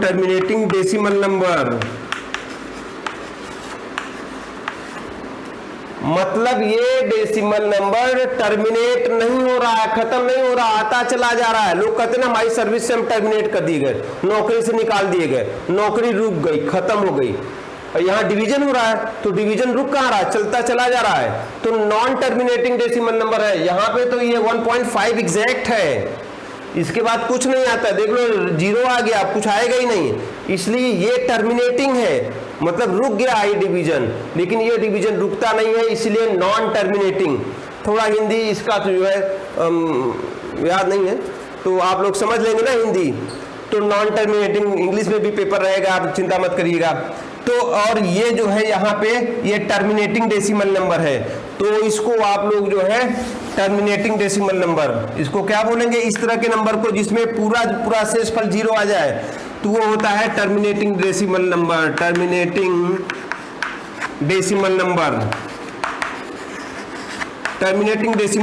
टर्मिनेटिंग डेसिमल नंबर। मतलब ये डेसिमल नंबर टर्मिनेट नहीं हो रहा है, खत्म नहीं हो रहा, आता चला जा रहा है। लोग कहते हैं ना हमारी सर्विस से हम टर्मिनेट कर दिए गए, नौकरी से निकाल दिए गए, नौकरी रुक गई, खत्म हो गई। यहाँ डिवीजन हो रहा है तो डिवीजन रुक कहाँ रहा है, चलता चला जा रहा है, तो नॉन टर्मिनेटिंग डेसिमल नंबर है। यहाँ पे तो ये 1.5 एग्जैक्ट है, इसके बाद कुछ नहीं आता। देख लो 0 आ गया, कुछ आएगा ही नहीं, इसलिए ये टर्मिनेटिंग है, मतलब रुक गया ये डिवीजन। लेकिन ये डिवीजन रुकता नहीं है, इसलिए नॉन टर्मिनेटिंग। थोड़ा हिंदी इसका तो जो है याद नहीं है, तो आप लोग समझ लेंगे ना हिंदी। तो नॉन टर्मिनेटिंग इंग्लिश में भी पेपर रहेगा, आप चिंता मत करिएगा। तो और ये जो है यहाँ पे ये टर्मिनेटिंग डेसिमल नंबर है, तो इसको आप लोग जो है टर्मिनेटिंग डेसिमल नंबर, इसको क्या बोलेंगे? इस तरह के नंबर को जिसमें पूरा शेषफल 0 आ जाए तो वो होता है terminating decimal number. Terminating decimal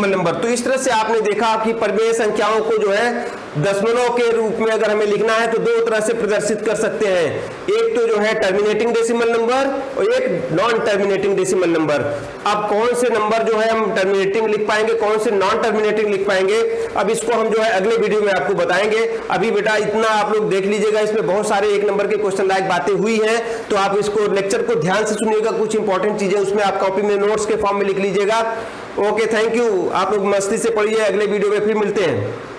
number. तो इस तरह से आपने देखा कि परिमेय संख्याओं को जो है दशमलव के रूप में अगर हमें लिखना है तो दो तरह से प्रदर्शित कर सकते हैं, एक तो जो है टर्मिनेटिंग डेसिमल नंबर और एक नॉन टर्मिनेटिंग डेसिमल नंबर। अब कौन से नंबर जो है हम टर्मिनेटिंग लिख पाएंगे, कौन से नॉन टर्मिनेटिंग लिख पाएंगे, अब इसको हम जो है अगले वीडियो में आपको बताएंगे। अभी बेटा इतना आप लोग देख लीजिएगा, इसमें बहुत सारे 1 नंबर के क्वेश्चन लायक बातें हुई हैं, तो आप इसको लेक्चर को ध्यान से सुनिएगा, कुछ इंपॉर्टेंट चीजें उसमें आप कॉपी में नोट्स के फॉर्म में लिख लीजिएगा। Okay, thank you. आप लोग मस्ती से पढ़िए, अगले वीडियो में फिर मिलते हैं।